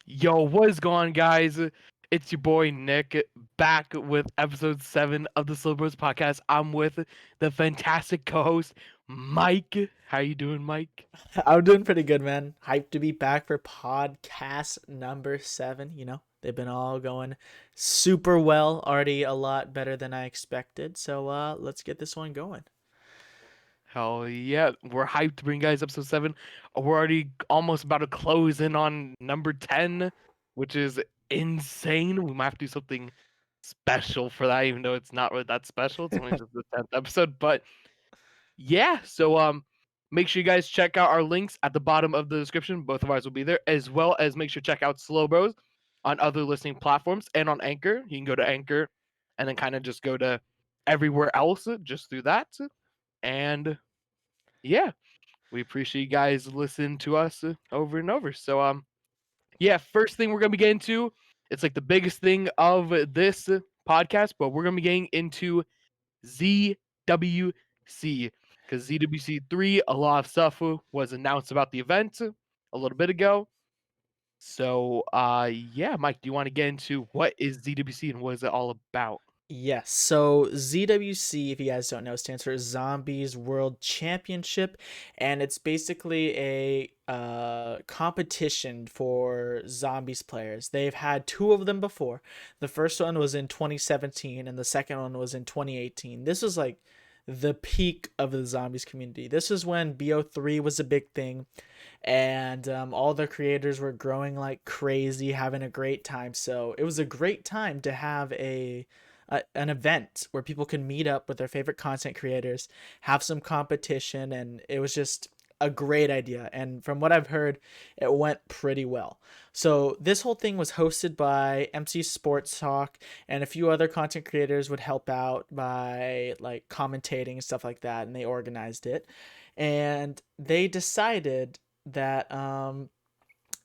Yo, what is going on, guys? It's your boy Nick back with episode 7 of the SlowBroz podcast. I'm with the fantastic co-host Mike. How you doing, Mike? I'm doing pretty good, man. Hyped to be back for podcast number 7. They've been all going super well, already a lot better than I expected. So let's get this one going. Hell yeah, we're hyped to bring you guys episode 7. We're already almost about to close in on number 10, which is insane. We might have to do something special for that, even though it's not really that special. It's only just the 10th episode, but yeah, so make sure you guys check out our links at the bottom of the description. Both of ours will be there, as well as make sure to check out SlowBroz on other listening platforms and on Anchor. You can go to Anchor and then kind of just go to everywhere else just through that. And yeah, we appreciate you guys listening to us over and over. So yeah, first thing we're gonna be getting to, it's like the biggest thing of this podcast, but we're gonna be getting into ZWC because ZWC 3, a lot of stuff was announced about the event a little bit ago. So, yeah, Mike, do you want to get into what is ZWC and what is it all about? Yes, so ZWC, if you guys don't know, stands for Zombies World Championship, and it's basically a competition for zombies players. They've had two of them before. The first one was in 2017, and the second one was in 2018. This was like the peak of the zombies community. This is when BO3 was a big thing, and all the creators were growing like crazy, having a great time. So it was a great time to have an event where people can meet up with their favorite content creators, have some competition, and it was just a great idea. And from what I've heard, it went pretty well. So this whole thing was hosted by MC Sports Talk, and a few other content creators would help out by like commentating and stuff like that, and they organized it. And they decided that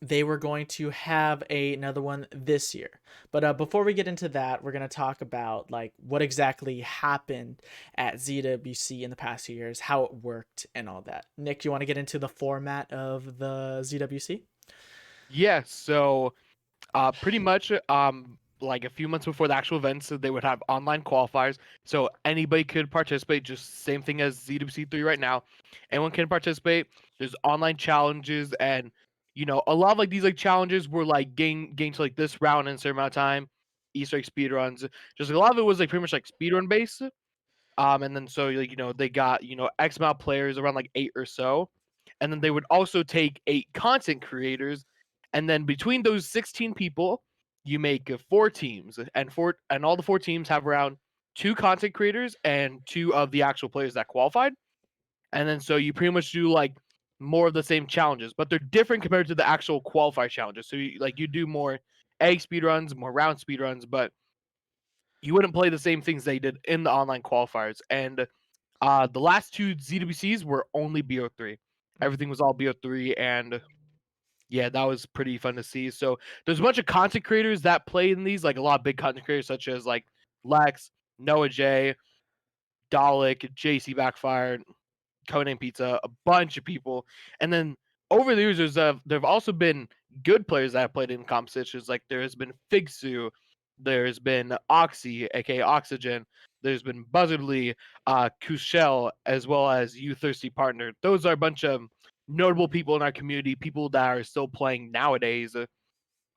they were going to have another one this year. But before we get into that, we're going to talk about like what exactly happened at ZWC in the past few years, how it worked, and all that. Nick, do you want to get into the format of the ZWC? Yeah, so pretty much like a few months before the actual events, they would have online qualifiers, so anybody could participate. Just same thing as ZWC 3 right now. Anyone can participate. There's online challenges, and a lot of like these like challenges were like gain to like this round in a certain amount of time. Easter egg speed runs. Just a lot of it was like pretty much like speed run based. And then so like they got X amount of players, around like 8 or so, and then they would also take 8 content creators, and then between those 16 people, you make 4 teams, and all the 4 teams have around 2 content creators and 2 of the actual players that qualified, and then so you pretty much do like more of the same challenges, but they're different compared to the actual qualifier challenges. So you do more egg speed runs, more round speed runs, but you wouldn't play the same things they did in the online qualifiers. And the last 2 ZWCs were only BO3. Everything was all BO3, and yeah, that was pretty fun to see. So there's a bunch of content creators that play in these, like a lot of big content creators such as like Lex, Noah J, Dalek, JC Backfire, Codename Pizza, a bunch of people. And then over the years, there've also been good players that have played in competitions. Like there has been Figsu, there's been Oxy, aka Oxygen, there's been Buzzardly, Kushel, as well as You Thirsty Partner. Those are a bunch of notable people in our community, people that are still playing nowadays,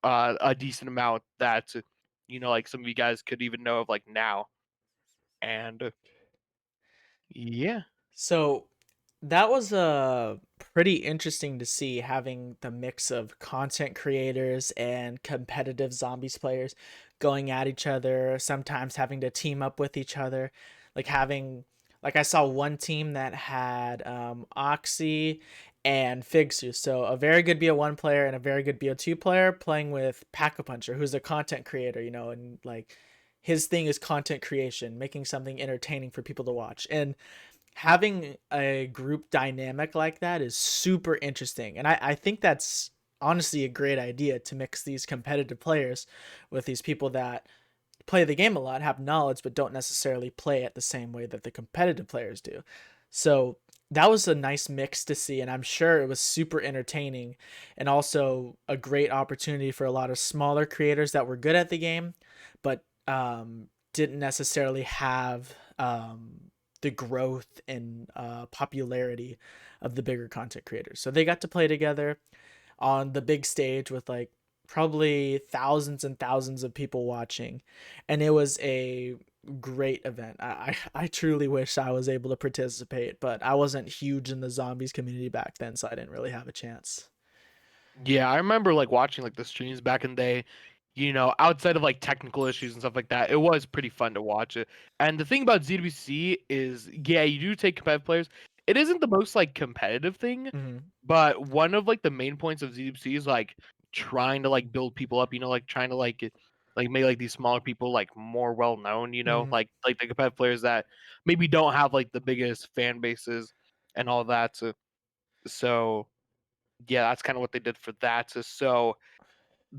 a decent amount that like some of you guys could even know of like now. And yeah. So that was pretty interesting to see, having the mix of content creators and competitive zombies players going at each other, sometimes having to team up with each other, like having like I saw one team that had Oxy and Figsu, so a very good BO1 player and a very good BO2 player playing with Pack-a-Puncher, who's a content creator, and like his thing is content creation, making something entertaining for people to watch. And having a group dynamic like that is super interesting. And I think that's honestly a great idea, to mix these competitive players with these people that play the game a lot, have knowledge, but don't necessarily play it the same way that the competitive players do. So that was a nice mix to see, and I'm sure it was super entertaining and also a great opportunity for a lot of smaller creators that were good at the game, but didn't necessarily have the growth and popularity of the bigger content creators. So they got to play together on the big stage with like probably thousands and thousands of people watching, and it was a great event. I truly wish I was able to participate, but I wasn't huge in the zombies community back then, so I didn't really have a chance. Yeah, I remember like watching like the streams back in the day, outside of like technical issues and stuff like that. It was pretty fun to watch it. And the thing about ZWC is, yeah, you do take competitive players. It isn't the most like competitive thing, Hmm. but one of like the main points of ZWC is like trying to like build people up, like trying to like make like these smaller people like more well known, Hmm. like the competitive players that maybe don't have like the biggest fan bases and all that. So yeah, that's kind of what they did for that. So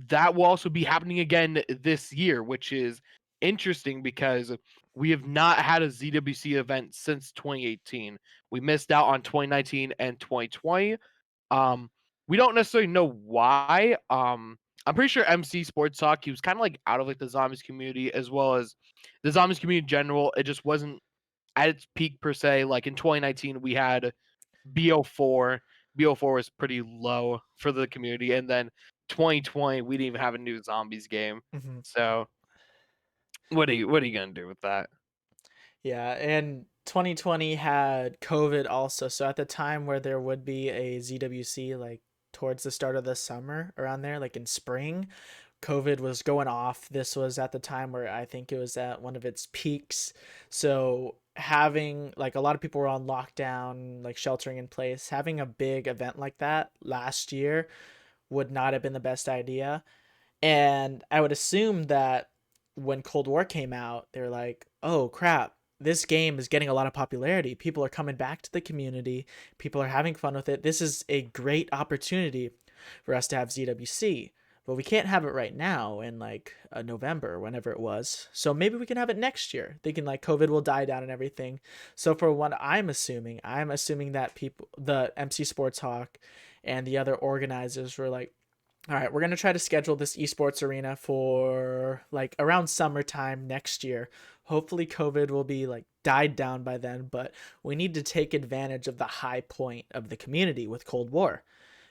that will also be happening again this year, which is interesting because we have not had a ZWC event since 2018. We missed out on 2019 and 2020. Um, we don't necessarily know why. I'm pretty sure MC Sports Talk, he was kind of like out of like the zombies community as well as the zombies community in general. It just wasn't at its peak per se. Like in 2019, we had BO4. BO4 was pretty low for the community, and then 2020 we didn't even have a new zombies game. Hmm. So what are you gonna do with that? Yeah, and 2020 had COVID also. So at the time where there would be a ZWC, like towards the start of the summer, around there, like in spring, COVID was going off. This was at the time where I think it was at one of its peaks. So having like a lot of people were on lockdown, like sheltering in place, having a big event like that last year would not have been the best idea. And I would assume that when Cold War came out, they're like, oh crap, this game is getting a lot of popularity. People are coming back to the community. People are having fun with it. This is a great opportunity for us to have ZWC. But we can't have it right now in like November, whenever it was. So maybe we can have it next year. Thinking like COVID will die down and everything. So for what I'm assuming that people, the MC Sports Hawk and the other organizers were like, all right, we're going to try to schedule this esports arena for like around summertime next year. Hopefully COVID will be like died down by then, but we need to take advantage of the high point of the community with Cold War.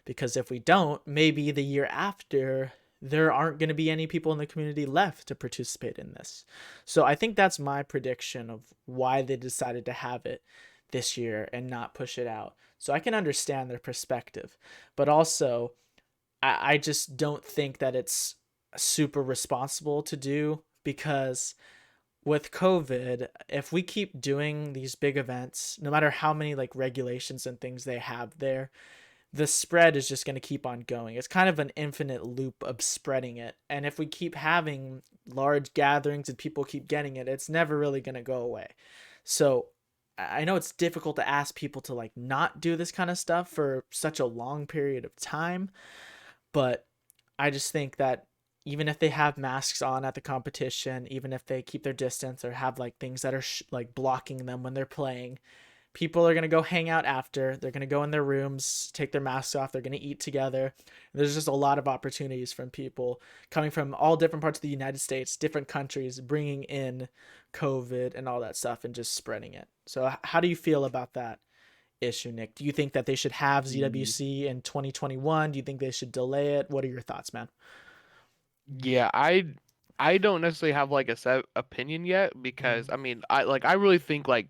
Because if we don't, maybe the year after there aren't going to be any people in the community left to participate in this. So I think that's my prediction of why they decided to have it this year and not push it out. So I can understand their perspective, but also I just don't think that it's super responsible to do because with COVID, if we keep doing these big events, no matter how many like regulations and things they have there, the spread is just going to keep on going. It's kind of an infinite loop of spreading it. And if we keep having large gatherings and people keep getting it, it's never really going to go away. So I know it's difficult to ask people to like not do this kind of stuff for such a long period of time, but I just think that even if they have masks on at the competition, even if they keep their distance or have like things that are like blocking them when they're playing, people are going to go hang out after. They're going to go in their rooms, take their masks off. They're going to eat together. There's just a lot of opportunities from people coming from all different parts of the United States, different countries, bringing in COVID and all that stuff and just spreading it. So, how do you feel about that issue, Nick? Do you think that they should have ZWC in 2021? Do you think they should delay it? What are your thoughts, man? Yeah, I don't necessarily have like a set opinion yet because Mm-hmm. I mean I really think like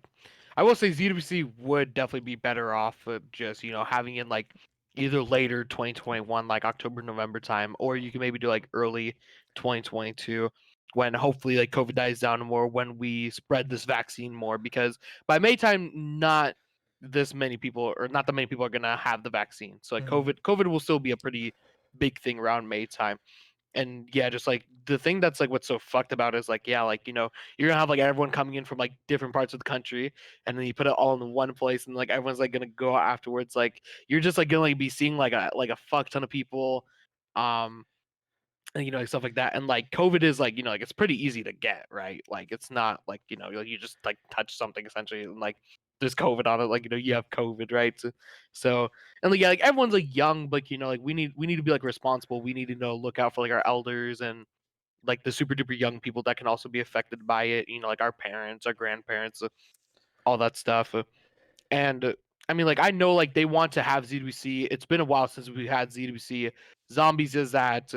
I will say ZWC would definitely be better off with just having it like either later 2021 like October November time, or you can maybe do like early 2022 when hopefully like COVID dies down more, when we spread this vaccine more, because by May time not this many people, or not that many people, are gonna have the vaccine. So like Mm-hmm. COVID will still be a pretty big thing around May time. And yeah, just like the thing that's like what's so fucked about is like, yeah, like you're gonna have like everyone coming in from like different parts of the country, and then you put it all in one place, and like everyone's like gonna go out afterwards. Like you're just like gonna like be seeing like a fuck ton of people, um and like stuff like that. And like COVID is like like it's pretty easy to get, right? Like it's not like like you just like touch something essentially, and like there's COVID on it. Like, you have COVID, right? So and like, yeah, like everyone's like young, but like we need to be like responsible. We need to look out for like our elders and like the super duper young people that can also be affected by it. Like our parents, our grandparents, all that stuff. And I mean, like I know like they want to have ZWC. It's been a while since we had ZWC. Zombies is at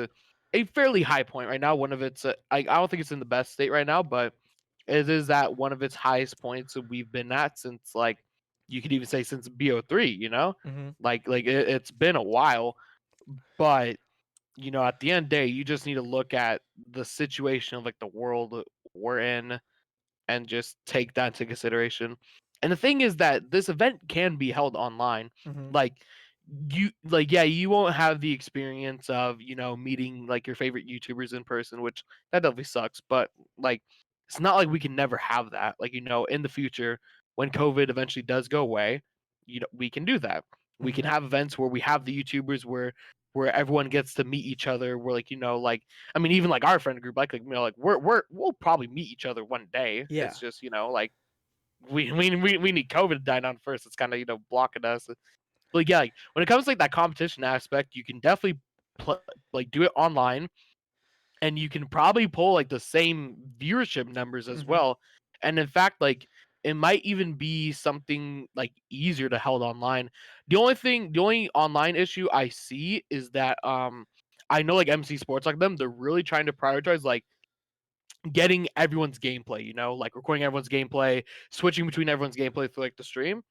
a fairly high point right now. One of its I don't think it's in the best state right now, but it is at one of its highest points that we've been at since like you could even say since BO3. Hmm. Like it's been a while, but at the end of the day, you just need to look at the situation of like the world we're in and just take that into consideration. And the thing is that this event can be held online. Hmm. Like yeah, you won't have the experience of, meeting like your favorite YouTubers in person, which that definitely sucks, but like it's not like we can never have that. Like, in the future when COVID eventually does go away, we can do that. We can Hmm. have events where we have the YouTubers where everyone gets to meet each other. We're like, like I mean, even like our friend group, like we'll probably meet each other one day. Yeah. It's just like we need COVID to die down first. It's kind of blocking us. But yeah, like, when it comes to like that competition aspect, you can definitely like do it online, and you can probably pull like the same viewership numbers as Hmm. well. And in fact, like it might even be something like easier to held online. The only online issue I see is that I know like MC Sports like them, they're really trying to prioritize like getting everyone's gameplay, like recording everyone's gameplay, switching between everyone's gameplay through like the stream.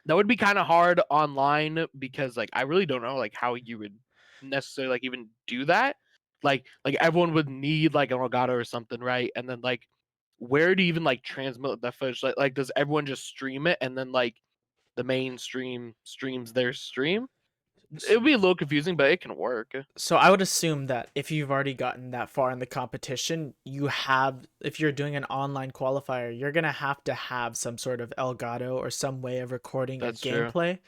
That would be kind of hard online because like I really don't know like how you would necessarily like even do that. Like everyone would need like an Elgato or something, right? And then like where do you even like transmit that footage? Like does everyone just stream it and then like the main stream streams their stream? It would be a little confusing, but it can work. So I would assume that if you've already gotten that far in the competition, if you're doing an online qualifier, you're going to have some sort of Elgato or some way of recording a That's true. gameplay.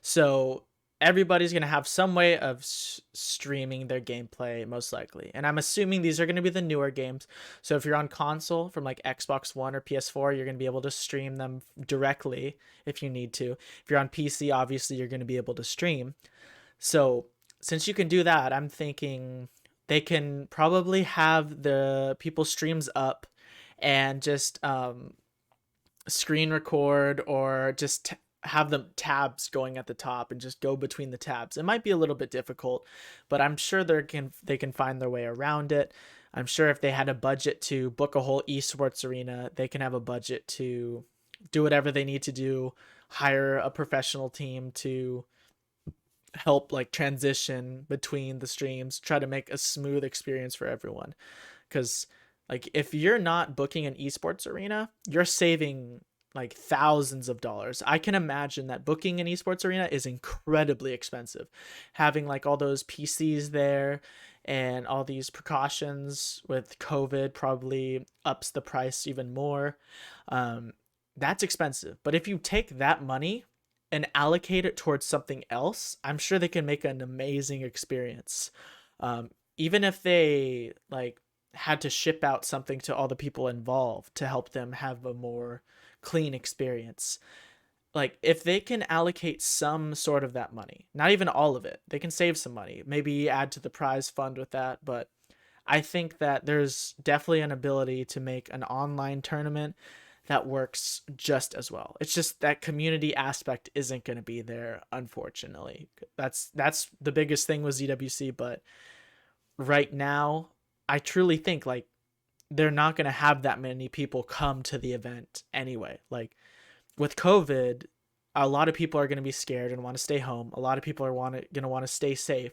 So everybody's going to have some way of streaming their gameplay, most likely. And I'm assuming these are going to be the newer games. So if you're on console from like Xbox One or PS4, you're going to be able to stream them directly if you need to. If you're on PC, obviously you're going to be able to stream. So since you can do that, I'm thinking they can probably have the people streams up and just screen record or just have the tabs going at the top and just go between the tabs. It might be a little bit difficult, but I'm sure they can find their way around it. I'm sure if they had a budget to book a whole esports arena, they can have a budget to do whatever they need to do, hire a professional team to help like transition between the streams, try to make a smooth experience for everyone. Because like if you're not booking an esports arena, you're saving like thousands of dollars. I can imagine that booking an esports arena is incredibly expensive. Having like all those PCs there and all these precautions with COVID probably ups the price even more. Um, that's expensive. But if you take that money and allocate it towards something else, I'm sure they can make an amazing experience. Even if they like had to ship out something to all the people involved to help them have a more clean experience. Like if they can allocate some sort of that money, not even all of it, they can save some money, maybe add to the prize fund with that. But I think that there's definitely an ability to make an online tournament that works just as well. It's just that community aspect isn't going to be there, unfortunately. That's the biggest thing with ZWC, but right now, I truly think like they're not going to have that many people come to the event anyway. Like with COVID, a lot of people are going to be scared and want to stay home. A lot of people are going to want to stay safe.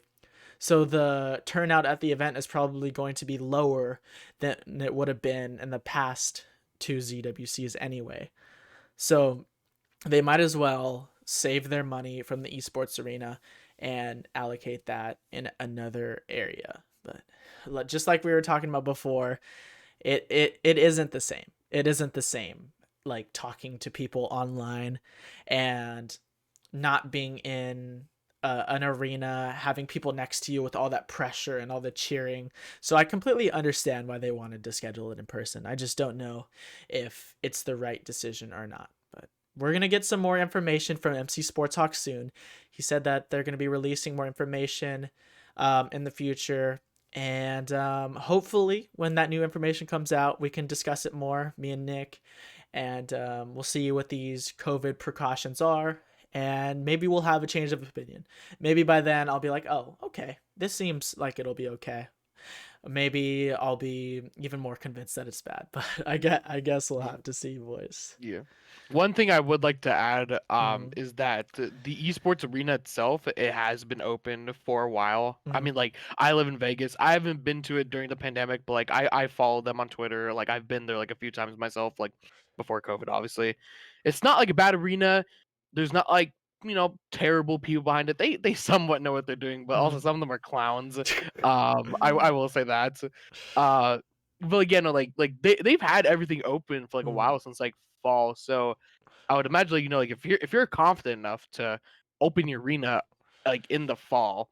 So the turnout at the event is probably going to be lower than it would have been in the past two ZWCs anyway. So they might as well save their money from the esports arena and allocate that in another area. But just like we were talking about before, it isn't the same. It isn't the same like talking to people online and not being in an arena, having people next to you with all that pressure and all the cheering. So I completely understand why they wanted to schedule it in person. I just don't know if it's the right decision or not. But we're gonna get some more information from MC Sports Talk soon. He said that they're gonna be releasing more information in the future, and hopefully, when that new information comes out, we can discuss it more, me and Nick, and we'll see what these COVID precautions are, and maybe we'll have a change of opinion. Maybe by then I'll be like, oh, okay, this seems like it'll be okay. Maybe I'll be even more convinced that it's bad, but I guess we'll have to see, boys. Yeah. One thing I would like to add Mm, is that the esports arena itself, it has been open for a while. I mm, mean, like, I live in Vegas. I haven't been to it during the pandemic, but like I follow them on Twitter. Like, I've been there like a few times myself, like before COVID, obviously. It's not like a bad arena. There's not like, terrible people behind it. They somewhat know what they're doing, but also mm. some of them are clowns. I will say that. Uh but again, like they've had everything open for like a Mm, while since like fall. So I would imagine, like, like if you're confident enough to open your arena like in the fall,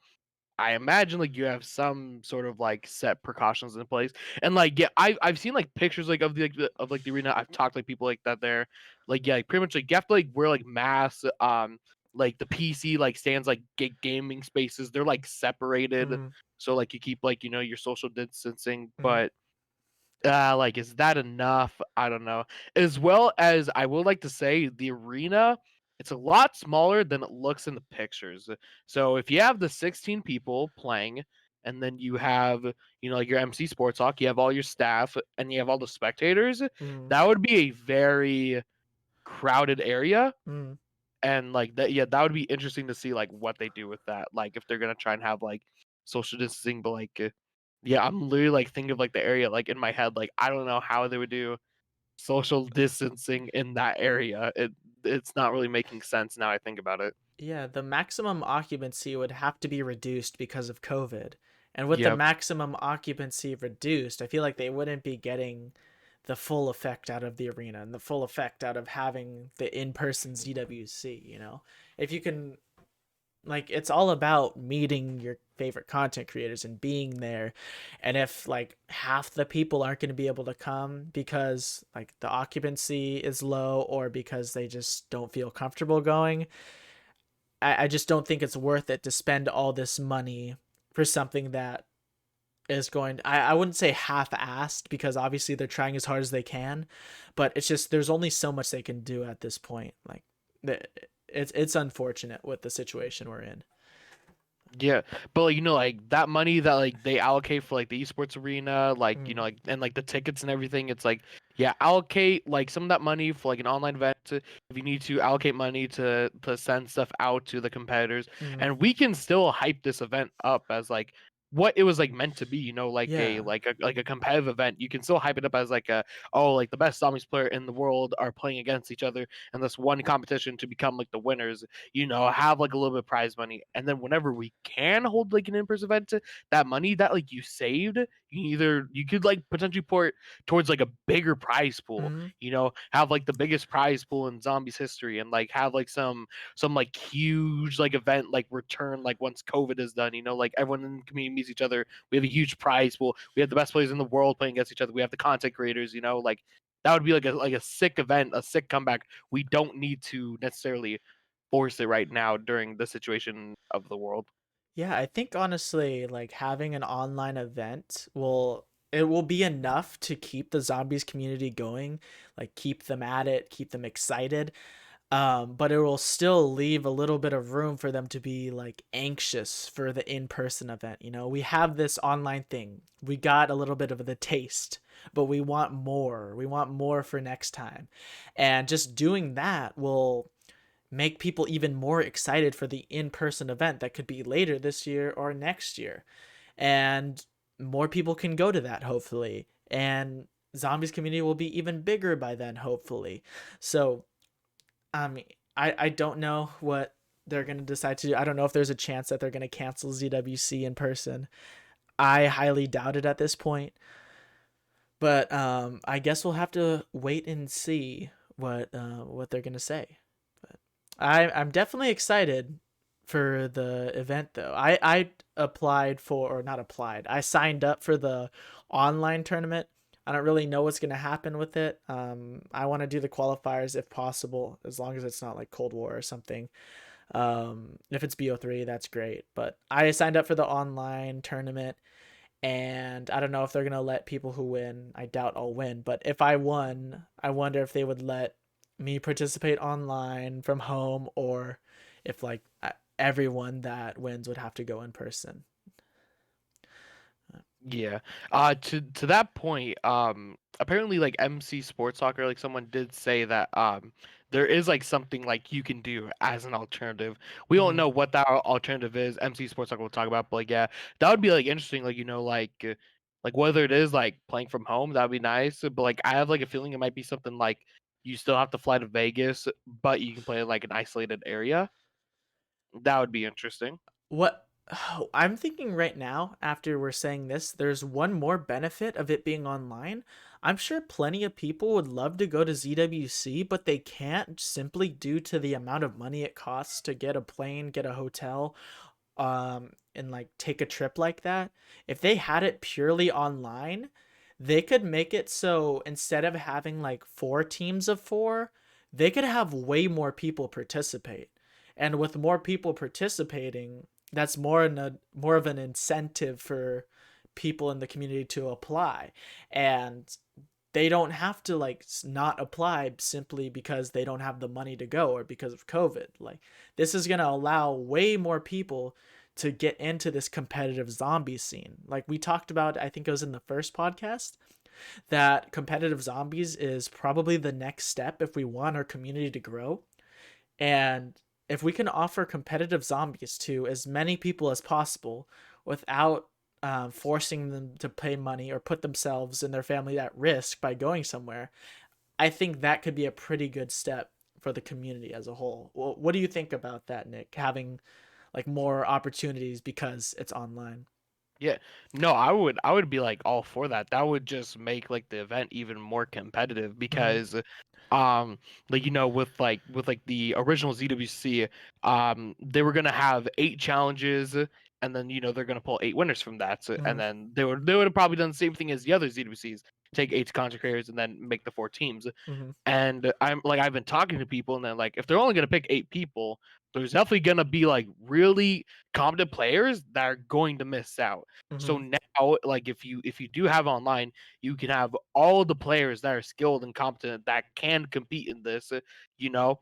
I imagine like you have some sort of like set precautions in place. And like, yeah, I've seen like pictures like of the arena. I've talked to like people like that there. Like, yeah, like, pretty much like you have to like wear like masks. Like the PC like stands like gaming spaces. They're like separated. mm, So like you keep like your social distancing, mm, but like, is that enough? I don't know. As well as I would like to say, the arena, it's a lot smaller than it looks in the pictures. So if you have the 16 people playing, and then you have, like your MC Sports Talk, you have all your staff, and you have all the spectators, mm, that would be a very crowded area. mm. And like that, yeah, that would be interesting to see like what they do with that. Like if they're gonna try and have like social distancing, but like yeah, I'm literally like thinking of like the area like in my head. Like I don't know how they would do social distancing in that area. It's not really making sense now I think about it. Yeah, the maximum occupancy would have to be reduced because of COVID. And with the Yep. maximum occupancy reduced, I feel like they wouldn't be getting the full effect out of the arena and the full effect out of having the in-person ZWC, you know? If you can, like, it's all about meeting your favorite content creators and being there. And if like half the people aren't going to be able to come because like the occupancy is low or because they just don't feel comfortable going, I just don't think it's worth it to spend all this money for something that is going I wouldn't say half-assed because obviously they're trying as hard as they can, but it's just there's only so much they can do at this point. Like it's unfortunate with the situation we're in. Yeah, but like like that money that like they allocate for like the esports arena, like Mm, like and like the tickets and everything, it's like yeah, allocate like some of that money for like an online event. If you need to allocate money to send stuff out to the competitors, mm, and we can still hype this event up as like what it was like meant to be. Like a yeah. like a competitive event. You can still hype it up as like a oh like the best zombies player in the world are playing against each other in this one competition to become like the winners, have like a little bit of prize money. And then whenever we can hold like an in-person event, that money that like you saved, you could like potentially pour it towards like a bigger prize pool, Mm, have like the biggest prize pool in zombies history and like have like some like huge like event like return like once COVID is done, like everyone in the community meets each other. We have a huge prize pool. We have the best players in the world playing against each other. We have the content creators, like that would be like a sick event, a sick comeback. We don't need to necessarily force it right now during the situation of the world. yeah, I think honestly like having an online event will be enough to keep the zombies community going, like keep them at it, keep them excited. But it will still leave a little bit of room for them to be like anxious for the in-person event. We have this online thing. We got a little bit of the taste, but we want more. We want more for next time. And just doing that will make people even more excited for the in-person event that could be later this year or next year. And more people can go to that hopefully. And zombies community will be even bigger by then hopefully. So um, I don't know what they're gonna decide to do. I don't know if there's a chance that they're gonna cancel ZWC in person. I highly doubt it at this point. But I guess we'll have to wait and see what they're gonna say. But I'm definitely excited for the event though. I applied for or not applied. I signed up for the online tournament I don't really know what's gonna happen with it. I want to do the qualifiers if possible, as long as it's not like Cold War or something. If it's BO3, that's great. But I signed up for the online tournament, and I don't know if they're gonna let people who win. I doubt I'll win, but if I won, I wonder if they would let me participate online from home, or if like everyone that wins would have to go in person. Yeah. To that point, apparently like MC Sports Soccer, like someone did say that there is like something like you can do as an alternative. We don't Mm-hmm. know what that alternative is. MC Sports Soccer will talk about, but like yeah, that would be like interesting. Like like whether it is like playing from home, that would be nice. But like I have like a feeling it might be something like you still have to fly to Vegas, but you can play in like an isolated area. That would be interesting. What I'm thinking right now, after we're saying this, there's one more benefit of it being online. I'm sure plenty of people would love to go to ZWC, but they can't simply due to the amount of money it costs to get a plane, get a hotel, and like take a trip like that. If they had it purely online, they could make it so instead of having like four teams of four, they could have way more people participate. And with more people participating, that's more of an incentive for people in the community to apply. And they don't have to like not apply simply because they don't have the money to go or because of COVID. Like this is going to allow way more people to get into this competitive zombie scene. Like we talked about, I think it was in the first podcast, that competitive zombies is probably the next step if we want our community to grow. And if we can offer competitive zombies to as many people as possible without forcing them to pay money or put themselves and their family at risk by going somewhere, I think that could be a pretty good step for the community as a whole. Well, what do you think about that, Nick? Having like more opportunities because it's online. Yeah. No, I would be like all for that. That would just make like the event even more competitive Mm-hmm. because like with like the original ZWC, they were gonna have 8 challenges and then they're gonna pull 8 winners from that. So, Mm-hmm. and then they would have probably done the same thing as the other ZWCs, take 8 content creators and then make the 4 teams. Mm-hmm. And I've been talking to people, and then like if they're only gonna pick 8 people, there's definitely gonna be like really competent players that are going to miss out. So Mm-hmm. now, like if you do have online, you can have all the players that are skilled and competent that can compete in this, you know,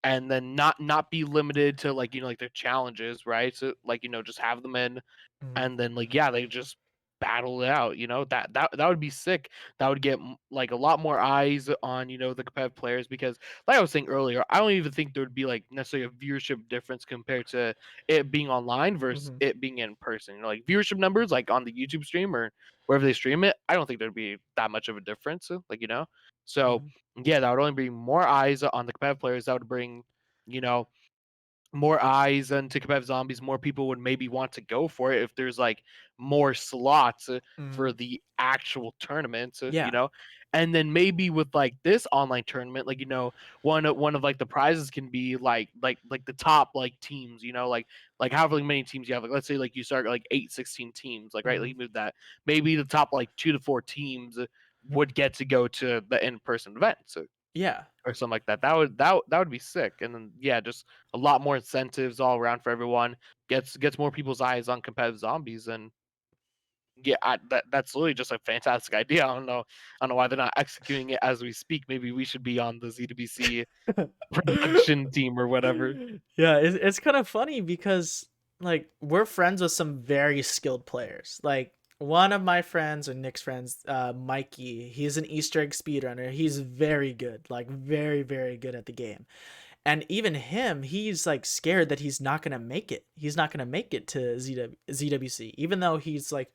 and then not be limited to like like their challenges, right? So like just have them in Mm-hmm. and then like yeah they just battle it out, that would be sick. That would get like a lot more eyes on the competitive players because like I was saying earlier, I don't even think there would be like necessarily a viewership difference compared to it being online versus Mm-hmm. it being in person. Like viewership numbers like on the YouTube stream or wherever they stream it, I don't think there'd be that much of a difference, so Mm-hmm. yeah, that would only bring more eyes on the competitive players. That would bring you know more eyes into competitive zombies, more people would maybe want to go for it if there's like more slots Mm-hmm. for the actual tournament, Yeah. and then maybe with like this online tournament, like one of like the prizes can be like the top like teams, like however many teams you have. Like let's say like you start like 8, 16 teams, like right, like Mm-hmm. you move that. Maybe the top like 2 to 4 teams would get to go to the in-person event. So Yeah. or something like that. That would be sick. And then yeah, just a lot more incentives all around for everyone. Gets more people's eyes on competitive zombies, and yeah, that's literally just a fantastic idea. I don't know why they're not executing it as we speak. Maybe we should be on the ZWC production team or whatever. Yeah, it's kind of funny because like we're friends with some very skilled players. Like one of my friends or Nick's friends, Mikey, he's an Easter egg speedrunner. He's very good, like very, very good at the game. And even him, he's like scared that he's not gonna make it. He's not gonna make it to ZWC, even though he's like,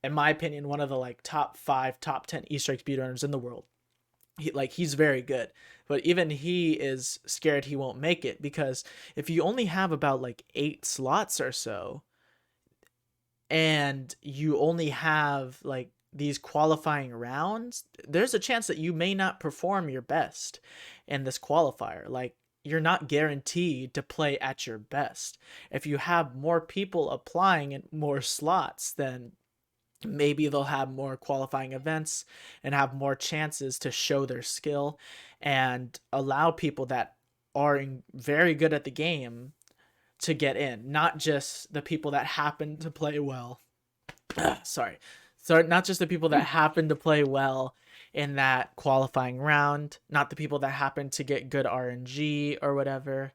in my opinion, one of the like top five, top 10 Easter egg speedrunners in the world. He's very good, but even he is scared he won't make it because if you only have about like 8 slots or so and you only have like these qualifying rounds, there's a chance that you may not perform your best in this qualifier. Like you're not guaranteed to play at your best. If you have more people applying and more slots, then Maybe they'll have more qualifying events and have more chances to show their skill and allow people that are very good at the game to get in, not just the people that happen to play well. Sorry. So not just the people that happen to play well in that qualifying round, not the people that happen to get good RNG or whatever.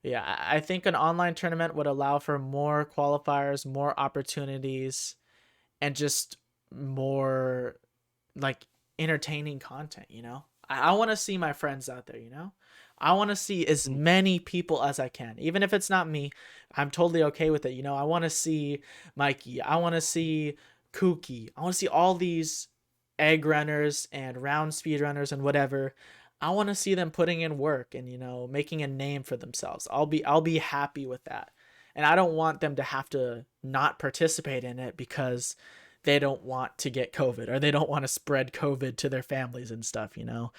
Yeah, I think an online tournament would allow for more qualifiers, more opportunities, and just more like entertaining content, you know? I want to see my friends out there, you know? I want to see as Mm. many people as I can. Even if it's not me, I'm totally okay with it. You know, I want to see Mikey. I want to see Kooky. I want to see all these egg runners and round speed runners and whatever. I want to see them putting in work and, you know, making a name for themselves. I'll be happy with that. And I don't want them to have to not participate in it because they don't want to get COVID or they don't want to spread COVID to their families and stuff, you know?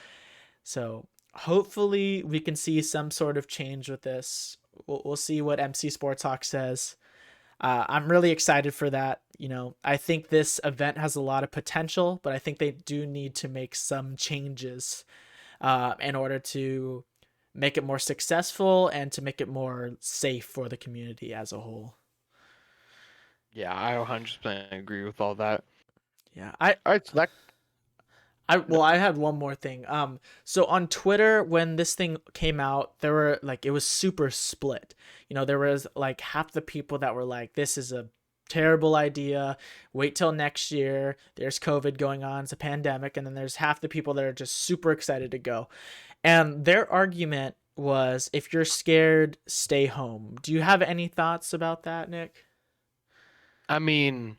So hopefully we can see some sort of change with this. We'll see what MC Sports Talk says. I'm really excited for that. You know, I think this event has a lot of potential, but I think they do need to make some changes in order to make it more successful and to make it more safe for the community as a whole. Yeah, I 100% agree with all that. Yeah, I All right, so that I no, well, I had one more thing. So on Twitter, when this thing came out, there were like it was super split. You know, there was like half the people that were like, "This is a terrible idea. Wait till next year. There's COVID going on. It's a pandemic." And then there's half the people that are just super excited to go. And their argument was, "If you're scared, stay home." Do you have any thoughts about that, Nick? I mean,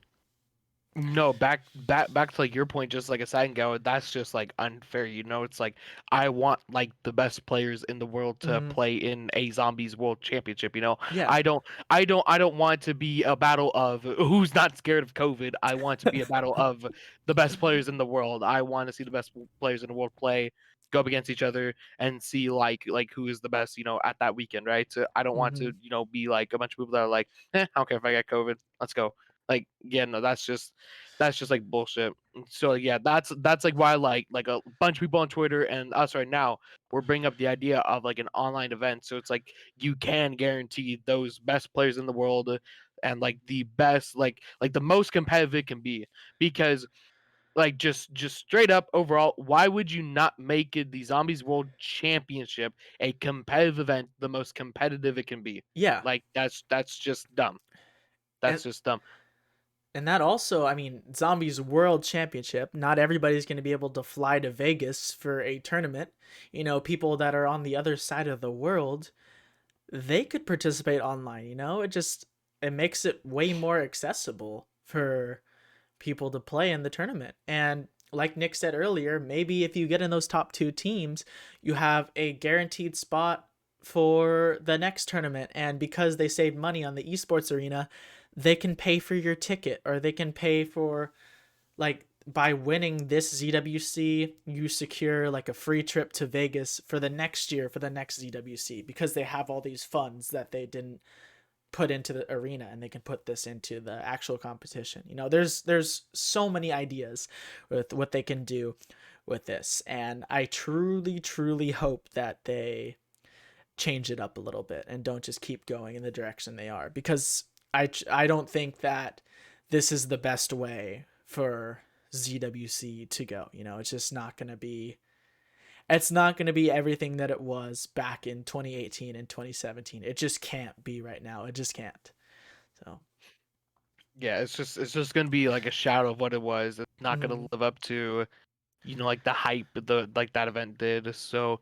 no, back to like your point just like a second ago, that's just like unfair, you know? It's like I want like the best players in the world to Mm-hmm. play in a Zombies World Championship, you know? Yeah. I don't want it to be a battle of who's not scared of COVID. I want it to be a battle of the best players in the world. I want to see the best players in the world play, go up against each other and see like who is the best, you know, at that weekend, right? So I don't want Mm-hmm. to, you know, be like a bunch of people that are like, I don't care if I get COVID. Let's go. Like, yeah, no, that's just like bullshit. So yeah, that's like why like a bunch of people on Twitter and us right now we're bringing up the idea of like an online event. So it's like you can guarantee those best players in the world and like the best like the most competitive it can be because like just straight up overall, why would you not make it the Zombies World Championship a competitive event, the most competitive it can be? Yeah. Like that's just dumb. And That's just dumb. And that also, I mean, Zombies World Championship, not everybody's going to be able to fly to Vegas for a tournament. You know, people that are on the other side of the world, they could participate online, you know? It makes it way more accessible for people to play in the tournament. And like Nick said earlier, maybe if you get in those top 2 teams, you have a guaranteed spot for the next tournament. And because they save money on the esports arena, they can pay for your ticket or they can pay for like by winning this ZWC, you secure like a free trip to Vegas for the next year for the next ZWC because they have all these funds that they didn't put into the arena and they can put this into the actual competition. You know, there's so many ideas with what they can do with this, and I truly hope that they change it up a little bit and don't just keep going in the direction they are because I don't think that this is the best way for ZWC to go. You know, it's not going to be everything that it was back in 2018 and 2017. It just can't be right now. It just can't. So, Yeah, it's just gonna be like a shadow of what it was. It's not gonna mm, live up to, you know, like the hype the like that event did. So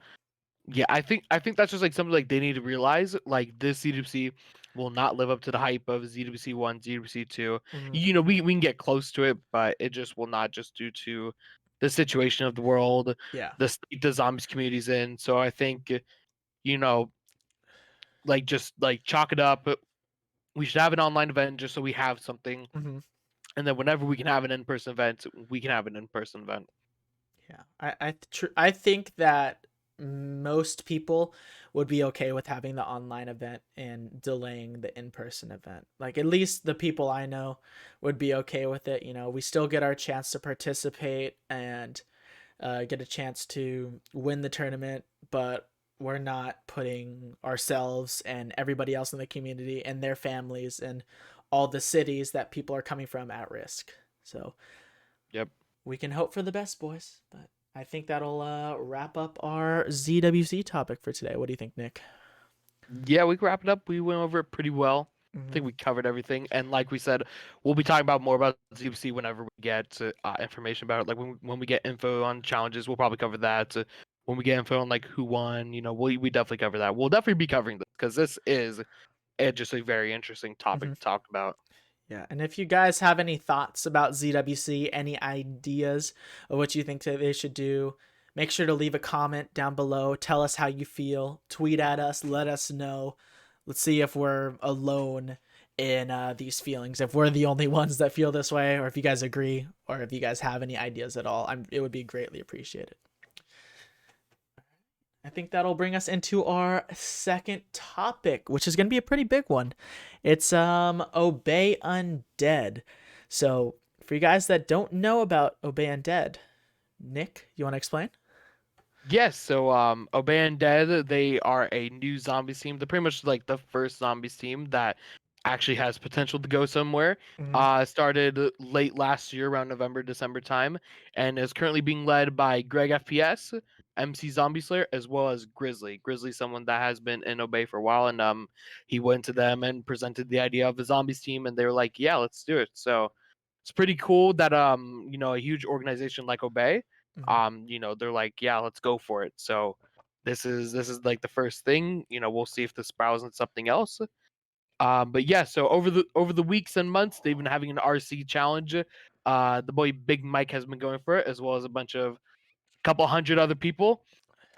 yeah, I think that's just like something like they need to realize. Like this ZWC will not live up to the hype of ZWC one, ZWC two. mm, You know, we can get close to it, but it just will not just due to the situation of the world, yeah. the state the zombies community's in. So I think, you know, like just like chalk it up. We should have an online event just so we have something. Hmm. And then whenever we can have an in-person event, we can have an in-person event. Yeah. I think that most people would be okay with having the online event and delaying the in-person event. Like at least the people I know would be okay with it. You know, we still get our chance to participate and get a chance to win the tournament, but we're not putting ourselves and everybody else in the community and their families and all the cities that people are coming from at risk. So Yep. we can hope for the best, boys. But I think that'll wrap up our ZWC topic for today. What do you think, Nick? Yeah, we can wrap it up. We went over it pretty well. I Mm-hmm. think we covered everything. And like we said, we'll be talking about more about ZWC whenever we get information about it. Like when we get info on challenges, we'll probably cover that. When we get info on like who won, we definitely cover that. We'll definitely be covering this because this is just a very interesting topic Mm-hmm. to talk about. Yeah, and if you guys have any thoughts about ZWC, any ideas of what you think that they should do, make sure to leave a comment down below. Tell us how you feel. Tweet at us. Let us know. Let's see if we're alone in these feelings. If we're the only ones that feel this way, or if you guys agree, or if you guys have any ideas at all, it would be greatly appreciated. I think that'll bring us into our second topic, which is going to be a pretty big one. It's Obey Undead. So, for you guys that don't know about Obey Undead, Nick, you want to explain? Yes, so Obey Undead, they are a new zombies team. They're pretty much like the first zombies team that actually has potential to go somewhere. Mm-hmm. Started late last year, around November, December time, and is currently being led by Greg FPS, MC Zombie Slayer, as well as Grizzly. Grizzly, someone that has been in Obey for a while, and he went to them and presented the idea of a zombies team, and they were like, "Yeah, let's do it." So it's pretty cool that a huge organization like Obey Mm-hmm. they're like, yeah, let's go for it. So this is like the first thing. We'll see if this sprouts into something else. But yeah, so over the weeks and months, they've been having an RC challenge. The boy Big Mike has been going for it, as well as a bunch of couple hundred other people.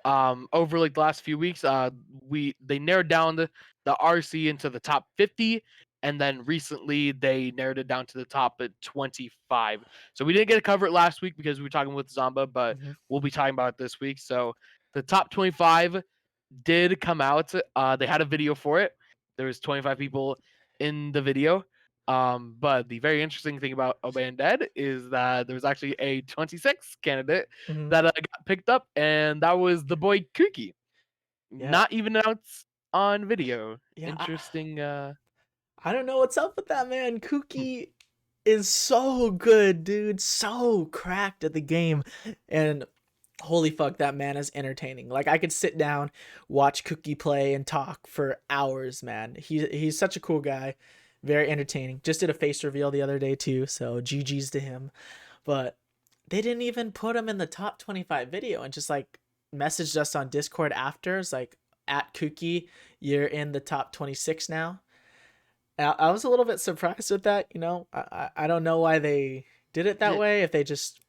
Over like the last few weeks, they narrowed down the RC into the top 50, and then recently they narrowed it down to the top 25. So we didn't get to cover it last week because we were talking with Zamba, but Mm-hmm. we'll be talking about it this week. So the top 25 did come out. They had a video for it. There was 25 people in the video. But the very interesting thing about Obey Undead is that there was actually a 26 candidate Mm-hmm. that got picked up, and that was the boy Kooky. Yeah, Not even announced on video. yeah. Interesting. I don't know what's up with that man. Kooky is so good, dude. So cracked at the game, and holy fuck, that man is entertaining. Like I could sit down, watch Cookie play and talk for hours, man. He's such a cool guy, very entertaining. Just did a face reveal the other day too, so GG's to him. But they didn't even put him in the top 25 video and just like messaged us on Discord after. It's like at Cookie, you're in the top 26 now. I was a little bit surprised with that. You know, I don't know why they did it that Yeah, way. If they just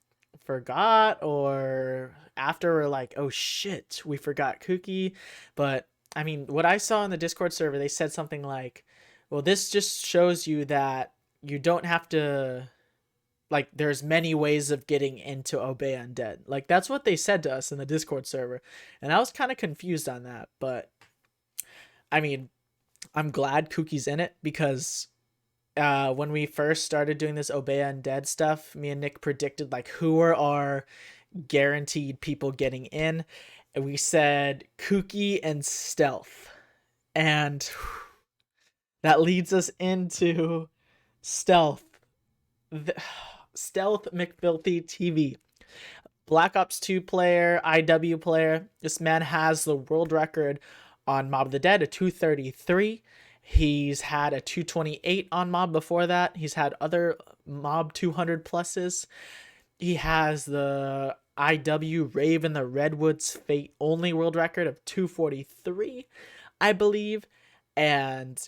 forgot or after we're like, oh shit, we forgot Cookie. But I mean, what I saw in the Discord server, they said something like, well, this just shows you that you don't have to, like, there's many ways of getting into Obey Undead. Like, that's what they said to us in the Discord server. And I was kind of confused on that. But I mean, I'm glad Kookie's in it because when we first started doing this Obey Undead stuff, me and Nick predicted like who are our guaranteed people getting in. And we said Kookie and Stealth. And that leads us into Stealth. Stealth McFilthy TV. Black Ops 2 player, IW player. This man has the world record on Mob of the Dead, a 233. He's had a 228 on Mob before that. He's had other Mob 200 pluses. He has the IW Rave in the Redwoods Fate only world record of 243, I believe. And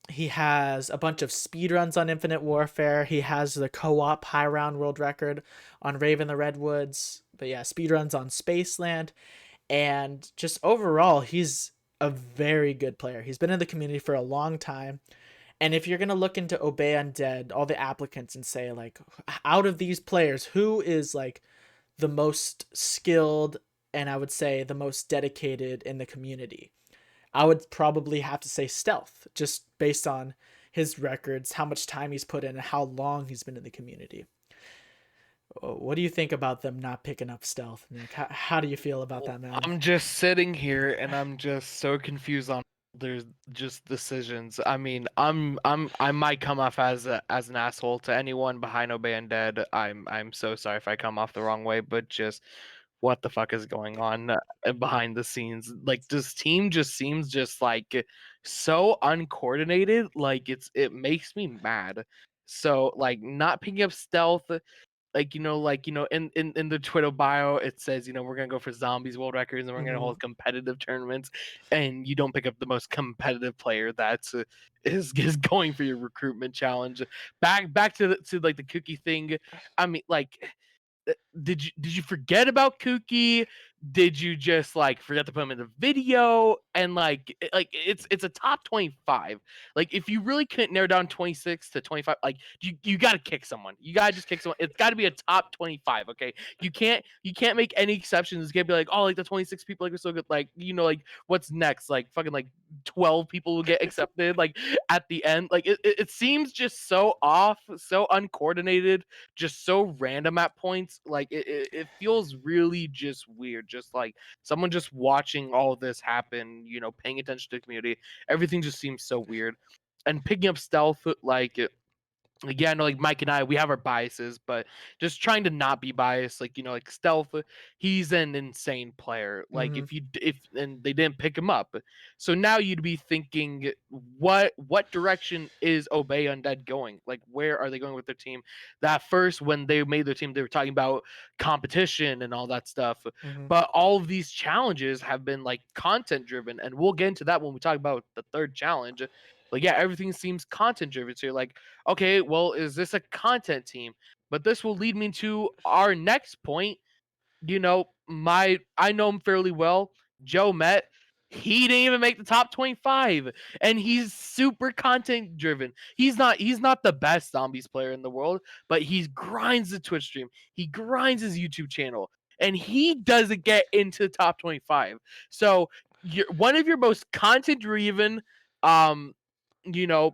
he has a bunch of speedruns on Infinite Warfare. He has the co-op high round world record on Rave in the Redwoods. But yeah, speedruns on Spaceland. And just overall, he's a very good player. He's been in the community for a long time. And if you're going to look into Obey Undead, all the applicants, and say, like, out of these players, who is, like, the most skilled and I would say the most dedicated in the community. I would probably have to say Stealth, just based on his records, how much time he's put in, and how long he's been in the community. What do you think about them not picking up Stealth, Nick? How do you feel about Well, that, man? I'm just sitting here and I'm just so confused on there's just decisions. I mean, I might come off as an asshole to anyone behind Obey Undead. I'm so sorry if I come off the wrong way, but just what the fuck is going on behind the scenes? Like this team just seems just like so uncoordinated. Like it makes me mad. So like not picking up Stealth, in the Twitter bio it says, we're gonna go for zombies world records and we're gonna Mm-hmm. hold competitive tournaments, and you don't pick up the most competitive player that's is going for your recruitment challenge. Back to like the cookie thing. I mean, like, did you forget about Kooky? Did you just like forget to put him in the video? And it's a top 25. Like if you really couldn't narrow down 26 to 25, like you got to kick someone. You got to just kick someone. It's got to be a top 25, okay? You can't make any exceptions. It's gonna be like, oh, like the 26 people like are so good, like like what's next? Like fucking like 12 people will get accepted like at the end. Like it seems just so off, so uncoordinated, just so random at points. Like it feels really just weird. Just like someone just watching all of this happen, paying attention to the community. Everything just seems so weird. And picking up Stealth, yeah, no, like Mike and I, we have our biases, but just trying to not be biased. Like like Stealth, he's an insane player. Like Mm-hmm. if and they didn't pick him up, so now you'd be thinking, what direction is Obey Undead going? Like where are they going with their team? That first when they made their team, they were talking about competition and all that stuff, Mm-hmm. but all of these challenges have been like content driven, and we'll get into that when we talk about the third challenge. Like yeah, everything seems content driven. So you're like, okay, well, is this a content team? But this will lead me to our next point. I know him fairly well. Joe Met, he didn't even make the top 25, and he's super content driven. He's not the best zombies player in the world, but he grinds the Twitch stream. He grinds his YouTube channel, and he doesn't get into the top 25. So one of your most content driven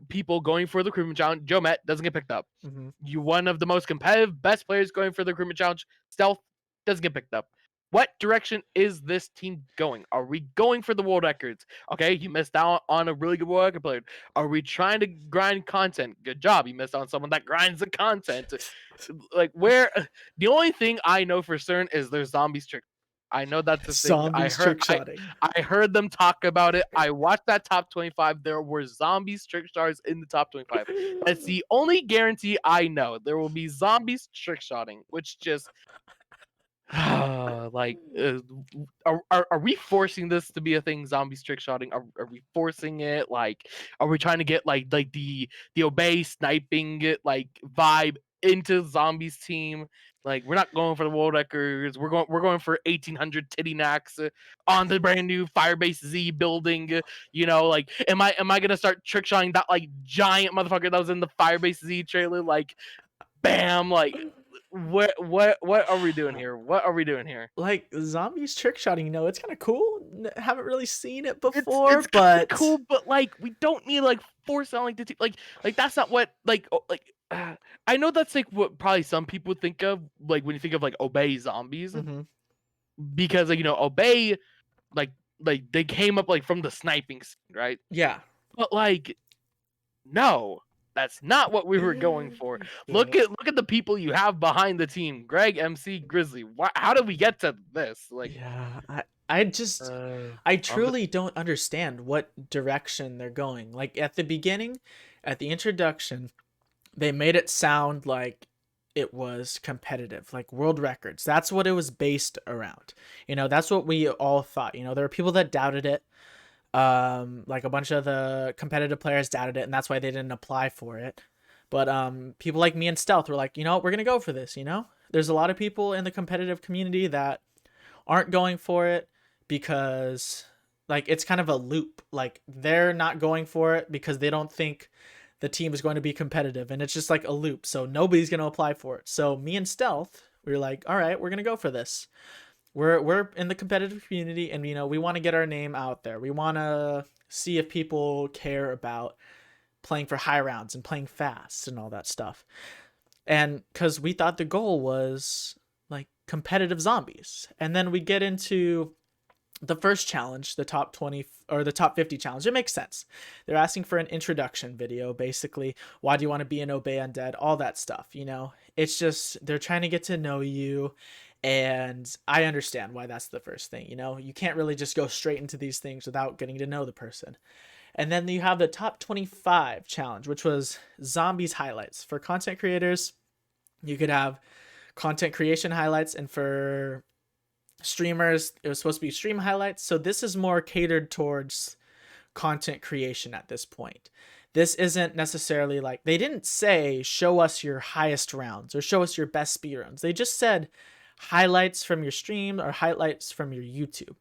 people going for the recruitment challenge, Joe Met doesn't get picked up. Mm-hmm. You one of the most competitive, best players going for the recruitment challenge, Stealth doesn't get picked up. What direction is this team going? Are we going for the world records? Okay, you missed out on a really good world record player. Are we trying to grind content? Good job. You missed out on someone that grinds the content. Like where the only thing I know for certain is there's zombies trick. I know that's a thing. I Zombies heard trick shotting. I heard them talk about it. I watched that top 25. There were zombies trick stars in the top 25. That's the only guarantee I know. There will be zombies trick shotting, which just like are we forcing this to be a thing? Zombies trick shotting? Are we forcing it? Like, are we trying to get like the obey sniping like vibe into zombies team? Like, we're not going for the world records. We're going for 1800 titty knacks on the brand new Firebase Z building. Like, am I gonna start trick shotting that like giant motherfucker that was in the Firebase Z trailer? Like, bam! Like, what are we doing here? What are we doing here? Like zombies trick shotting, it's kind of cool. Haven't really seen it It's before, it's kind of but cool, but like we don't need to, like force on like the like that's not what I know that's like what probably some people think of like when you think of like Obey zombies, mm-hmm. because like Obey like they came up like from the sniping scene, right? Yeah. But like no, that's not what we were going for. Yeah. Look at the people you have behind the team. Greg, MC, Grizzly. How did we get to this? Like, Yeah, I I'm just truly don't understand what direction they're going. Like at the beginning, at the introduction, they made it sound like it was competitive, like world records. That's what it was based around. That's what we all thought. There were people that doubted it. Like a bunch of the competitive players doubted it, and that's why they didn't apply for it. But people like me and Stealth were like, we're gonna go for this. There's a lot of people in the competitive community that aren't going for it because like it's kind of a loop. Like they're not going for it because they don't think the team is going to be competitive, and it's just like a loop. So nobody's going to apply for it. So me and Stealth, we were like, all right, we're going to go for this. we're in the competitive community, and we want to get our name out there. We want to see if people care about playing for high rounds and playing fast and all that stuff. And because we thought the goal was like competitive zombies. And then we get into the first challenge, the top 20 or the top 50 challenge. It makes sense. They're asking for an introduction video, basically. Why do you want to be an Obey Undead? All that stuff, It's just they're trying to get to know you. And I understand why that's the first thing. You can't really just go straight into these things without getting to know the person. And then you have the top 25 challenge, which was zombies highlights. For content creators, you could have content creation highlights, and for streamers, it was supposed to be stream highlights. So this is more catered towards content creation at this point. This isn't necessarily like, they didn't say show us your highest rounds or show us your best speed runs. They just said highlights from your stream or highlights from your YouTube.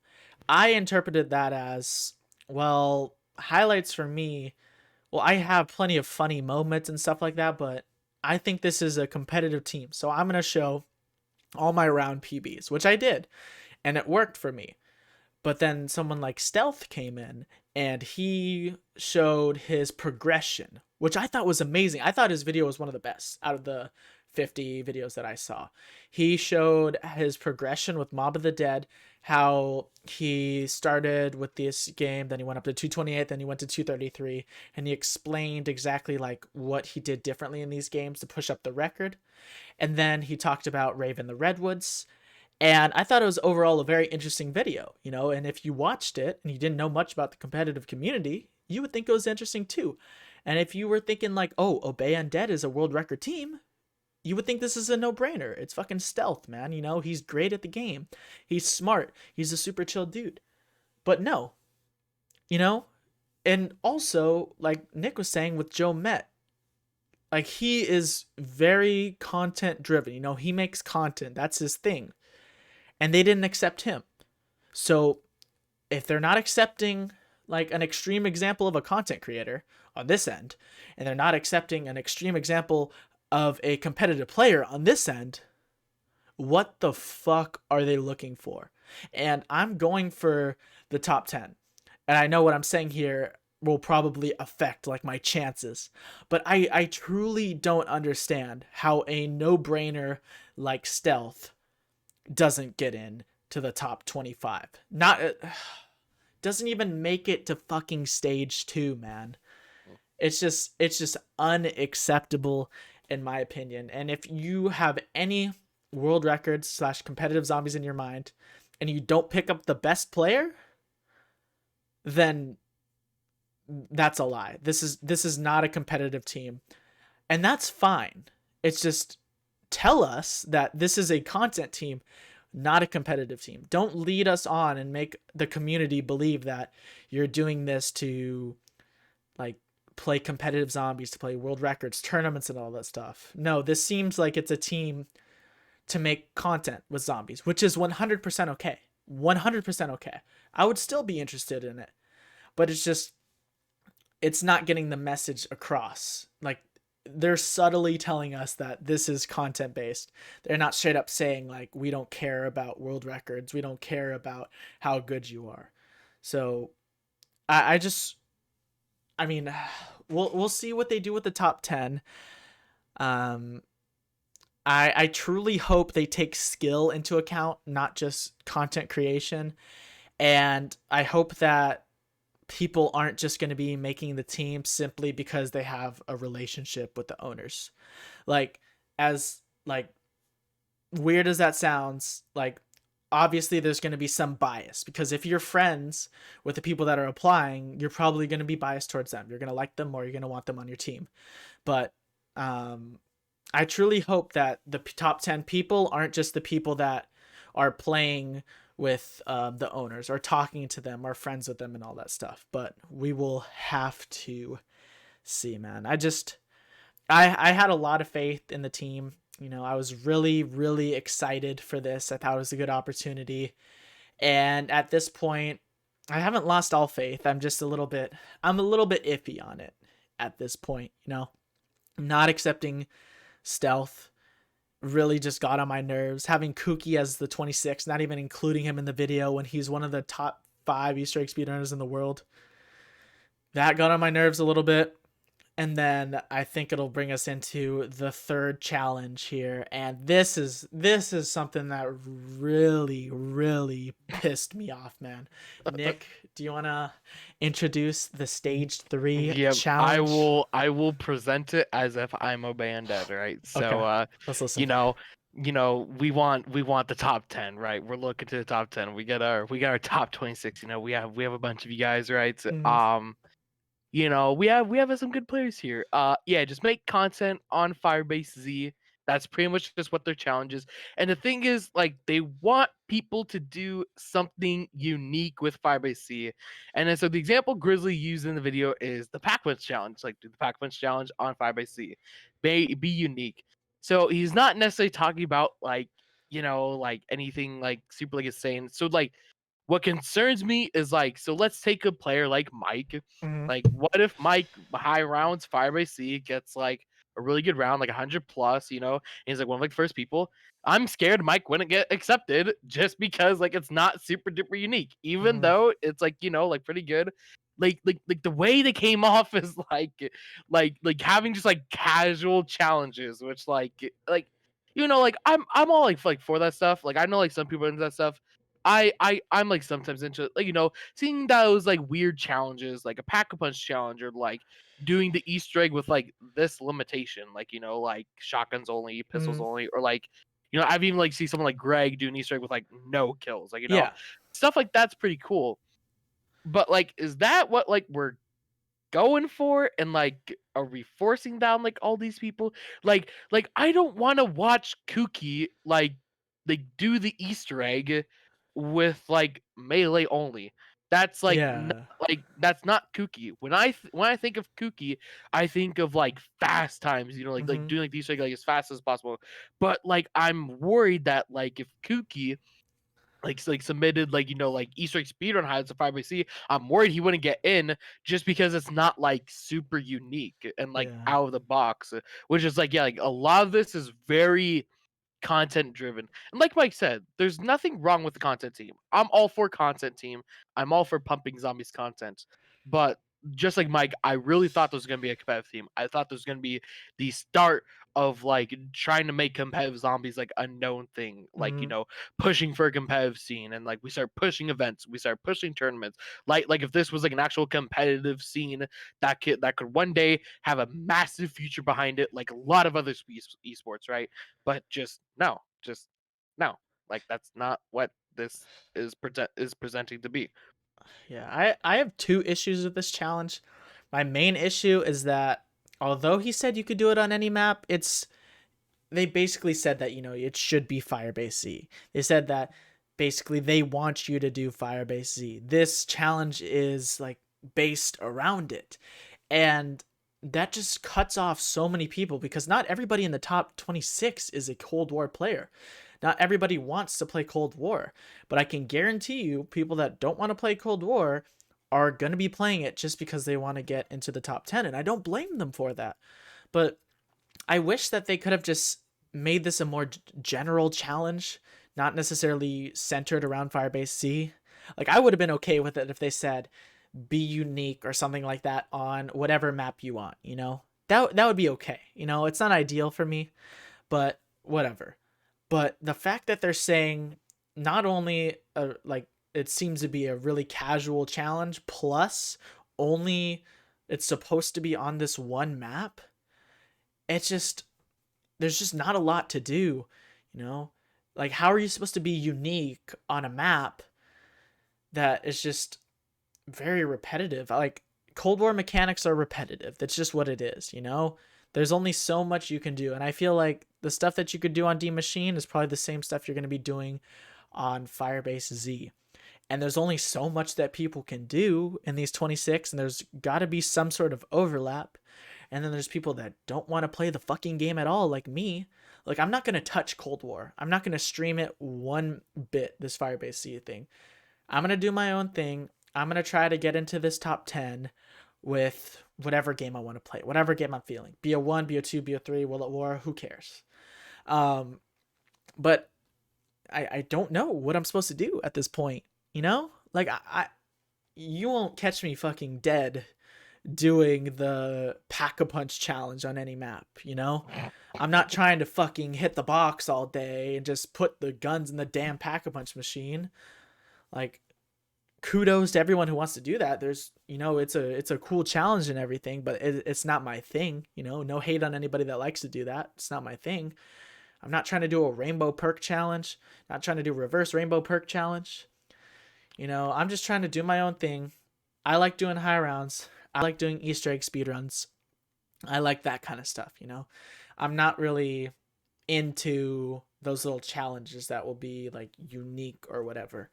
I interpreted that as, well, highlights for me, well, I have plenty of funny moments and stuff like that, but I think this is a competitive team. So I'm going to show all my round PBs, which I did, and it worked for me. But then someone like Stealth came in and he showed his progression, which I thought was amazing. I thought his video was one of the best out of the 50 videos that I saw. He showed his progression with Mob of the Dead, how he started with this game, then he went up to 228, then he went to 233, and he explained exactly like what he did differently in these games to push up the record. And then he talked about Raven the Redwoods, and I thought it was overall a very interesting video, and if you watched it and you didn't know much about the competitive community, you would think it was interesting too. And if you were thinking like, oh, Obey Undead is a world record team, you would think this is a no-brainer. It's fucking Stealth, man. He's great at the game. He's smart. He's a super chill dude. But no. And also, like Nick was saying with Joe Met, like he is very content driven. He makes content. That's his thing. And they didn't accept him. So if they're not accepting like an extreme example of a content creator on this end, and they're not accepting an extreme example of a competitive player on this end, what the fuck are they looking for? And I'm going for the top 10. And I know what I'm saying here will probably affect like my chances, but I truly don't understand how a no-brainer like Stealth doesn't get in to the top 25. Not doesn't even make it to fucking stage 2, man. It's just unacceptable in my opinion. And if you have any world records / competitive zombies in your mind and you don't pick up the best player, then that's a lie. This is not a competitive team, and that's fine. It's just, tell us that this is a content team, not a competitive team. Don't lead us on and make the community believe that you're doing this to like play competitive zombies, to play world records, tournaments, and all that stuff. No, this seems like it's a team to make content with zombies, which is 100% okay. 100% okay. I would still be interested in it, but it's not getting the message across. Like, they're subtly telling us that this is content based. They're not straight up saying like, we don't care about world records. We don't care about how good you are. So I mean, we'll see what they do with the top 10. I truly hope they take skill into account, not just content creation. And I hope that people aren't just going to be making the team simply because they have a relationship with the owners. Like, as like weird as that sounds, like obviously there's going to be some bias, because if you're friends with the people that are applying, you're probably going to be biased towards them. You're going to like them, or you're going to want them on your team. But I truly hope that the top 10 people aren't just the people that are playing with the owners or talking to them or friends with them and all that stuff. But we will have to see, man. I had a lot of faith in the team. I was really, really excited for this. I thought it was a good opportunity. And at this point, I haven't lost all faith. I'm a little bit iffy on it at this point. I'm not accepting Stealth really just got on my nerves. Having Kuki as the 26, not even including him in the video when he's one of the top 5 Easter egg speedrunners in the world. That got on my nerves a little bit. And then I think it'll bring us into the third challenge here, and this is something that really pissed me off, man. Nick, do you want to introduce the stage 3 Yep, challenge? I will present it as if I'm a bandit, right? So Okay, let's you listen. know, we want the top 10, right? We're looking to the top 10. We got our top 26, we have a bunch of you guys, right? So, Mm, we have some good players here. Yeah, just make content on Firebase Z. That's pretty much just what their challenge is. And the thing is, like, they want people to do something unique with Firebase Z. And then so the example Grizzly used in the video is the Pack Punch challenge. Like, do the Pack Punch challenge on Firebase Z. Be unique. So he's not necessarily talking about like anything like super like insane. So like what concerns me is like, so let's take a player like Mike. mm, Like, what if Mike high rounds Firebase C gets like a really good round, like 100 plus, and he's like one of like the first people. I'm scared Mike wouldn't get accepted just because like it's not super duper unique, even mm, though it's like pretty good. Like the way they came off is like having just like casual challenges, which like like I'm all like for that stuff. Like I know like some people are into that stuff. I'm like sometimes into like seeing those like weird challenges like a pack a punch challenge or like doing the Easter egg with like this limitation like like shotguns only, pistols mm. only, or like I've even like see someone like Greg do an Easter egg with like no kills, like Yeah. stuff like that's pretty cool. But like, is that what like we're going for? And like, are we forcing down like all these people? Like I don't want to watch Kooky like do the Easter egg with like melee only. That's like not, Yeah. that's not Kooky. When I think of Kooky, I think of like fast times, like Mm-hmm. doing like the Easter egg like as fast as possible. But like I'm worried that like if Kooky like submitted like like Easter egg speedrun highlights of Firebase C, I'm worried he wouldn't get in just because it's not like super unique and like Yeah. out of the box, which is like yeah, like a lot of this is very content driven. And like Mike said, there's nothing wrong with the content team. I'm all for content team. I'm all for pumping zombies content. But just like Mike, I really thought there was going to be a competitive team. I thought there was going to be the start of like trying to make competitive zombies like a known thing, like Mm, pushing for a competitive scene, and like we start pushing events, we start pushing tournaments, like if this was like an actual competitive scene that could one day have a massive future behind it, like a lot of other esports, right? But just no, like that's not what this is presenting to be. yeah. I have 2 issues with this challenge. My main issue is that although he said you could do it on any map, they basically said that it should be Firebase Z. They said that basically they want you to do Firebase Z. This challenge is like based around it, and that just cuts off so many people because not everybody in the top 26 is a Cold War player. Not everybody wants to play Cold War, but I can guarantee you people that don't want to play Cold War are going to be playing it just because they want to get into the top 10, and I don't blame them for that. But I wish that they could have just made this a more general challenge, not necessarily centered around Firebase Z. Like I would have been okay with it if they said be unique or something like that on whatever map you want, That would be okay. It's not ideal for me, but whatever. But the fact that they're saying not only like it seems to be a really casual challenge plus only it's supposed to be on this one map, it's just there's just not a lot to do, you know? Like how are you supposed to be unique on a map that is just very repetitive? Like Cold War mechanics are repetitive. That's just what it is. There's only so much you can do, and I feel like the stuff that you could do on D Machine is probably the same stuff you're going to be doing on Firebase Z. And there's only so much that people can do in these 26, and there's got to be some sort of overlap. And then there's people that don't want to play the fucking game at all, like me. Like, I'm not going to touch Cold War. I'm not going to stream it one bit, this Firebase Z thing. I'm going to do my own thing. I'm going to try to get into this top 10 with whatever game I want to play, whatever game I'm feeling. BO1, BO2, BO3, World at War, who cares? But I don't know what I'm supposed to do at this point. You know, like you won't catch me fucking dead doing the Pack-a-Punch challenge on any map, you know? I'm not trying to fucking hit the box all day and just put the guns in the damn Pack-a-Punch machine. Like, kudos to everyone who wants to do that. There's, you know, it's a cool challenge and everything, but it's not my thing, you know? No hate on anybody that likes to do that. It's not my thing. I'm not trying to do a rainbow perk challenge, not trying to do reverse rainbow perk challenge. You know, I'm just trying to do my own thing. I like doing high rounds. I like doing Easter egg speedruns. I like that kind of stuff, you know? I'm not really into those little challenges that will be like unique or whatever.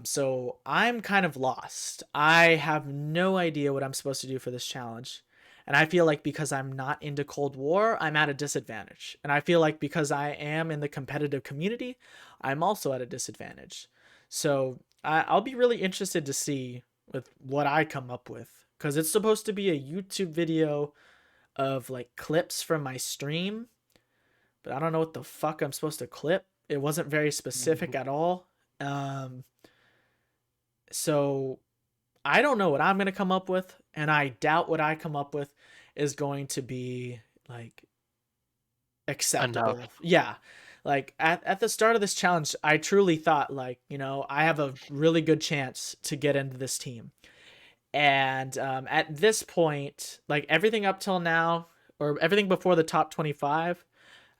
So I'm kind of lost. I have no idea what I'm supposed to do for this challenge. And I feel like because I'm not into Cold War, I'm at a disadvantage. And I feel like because I am in the competitive community, I'm also at a disadvantage. So I'll be really interested to see with what I come up with. Because it's supposed to be a YouTube video of like clips from my stream. But I don't know what the fuck I'm supposed to clip. It wasn't very specific at all. So I don't know what I'm going to come up with, and I doubt what I come up with is going to be like acceptable. Enough. Yeah. Like at the start of this challenge, I truly thought like, you know, I have a really good chance to get into this team. And at this point, like everything up till now, or everything before the top 25,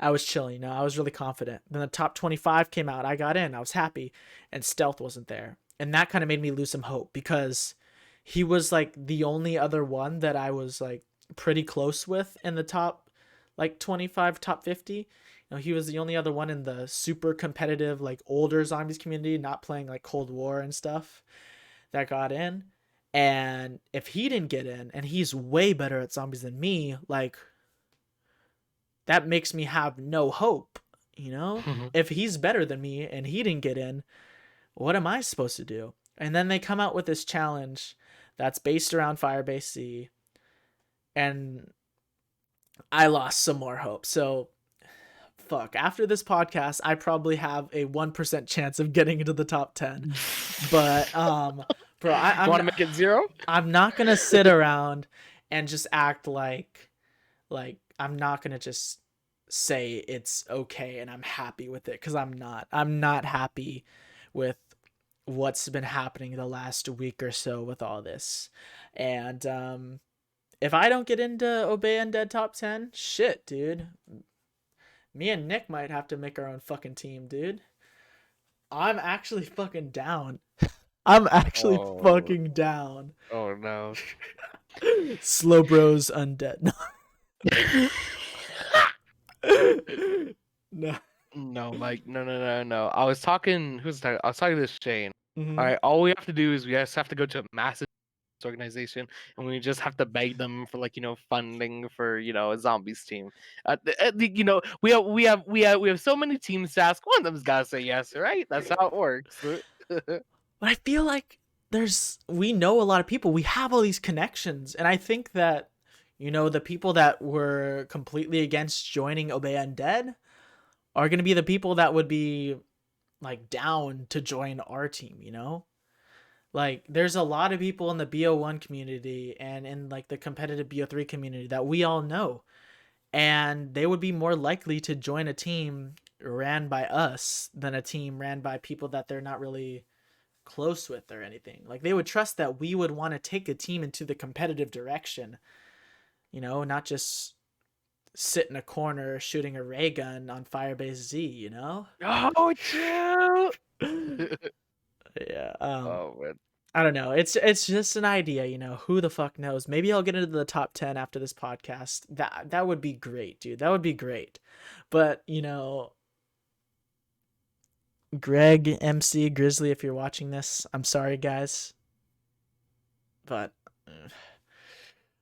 I was chilling. You know, I was really confident. Then the top 25 came out. I got in. I was happy. And Stealth wasn't there. And that kind of made me lose some hope because he was like the only other one that I was like pretty close with in the top like 25, top 50. You know, he was the only other one in the super competitive, like older zombies community, not playing like Cold War and stuff, that got in. And if he didn't get in, and he's way better at zombies than me, like that makes me have no hope, you know? If he's better than me and he didn't get in, what am I supposed to do? And then they come out with this challenge that's based around Firebase Z, and I lost some more hope. So fuck, after this podcast, I probably have a 1% chance of getting into the top 10. But bro, I want to make it 0? I'm not gonna sit around and just act like I'm not gonna just say it's okay and I'm happy with it, because I'm not. I'm not happy with what's been happening the last week or so with all this. And if I don't get into Obey Undead top 10, shit, dude. Me and Nick might have to make our own fucking team, dude. I'm actually fucking down. I'm actually fucking down. Oh no. SlowBroz Undead. No. No, Mike. No. I was talking. I was talking to Shane. Mhm. All right. All we have to do is we just have to go to a massive organization, and we just have to beg them for like funding for a zombies team. We have so many teams to ask. One of them's gotta say yes, right? That's how it works. But I feel like we know a lot of people. We have all these connections, and I think that the people that were completely against joining Obey Undead are going to be the people that would be like down to join our team, Like there's a lot of people in the BO1 community and in like the competitive BO3 community that we all know, and they would be more likely to join a team ran by us than a team ran by people that they're not really close with or anything. Like they would trust that we would want to take a team into the competitive direction, not just sit in a corner shooting a ray gun on Firebase Z, Oh, chill. Yeah. Oh man. I don't know. It's just an idea, Who the fuck knows? Maybe I'll get into the top 10 after this podcast. That would be great, dude. That would be great. But, Greg, MC, Grizzly, if you're watching this, I'm sorry, guys. But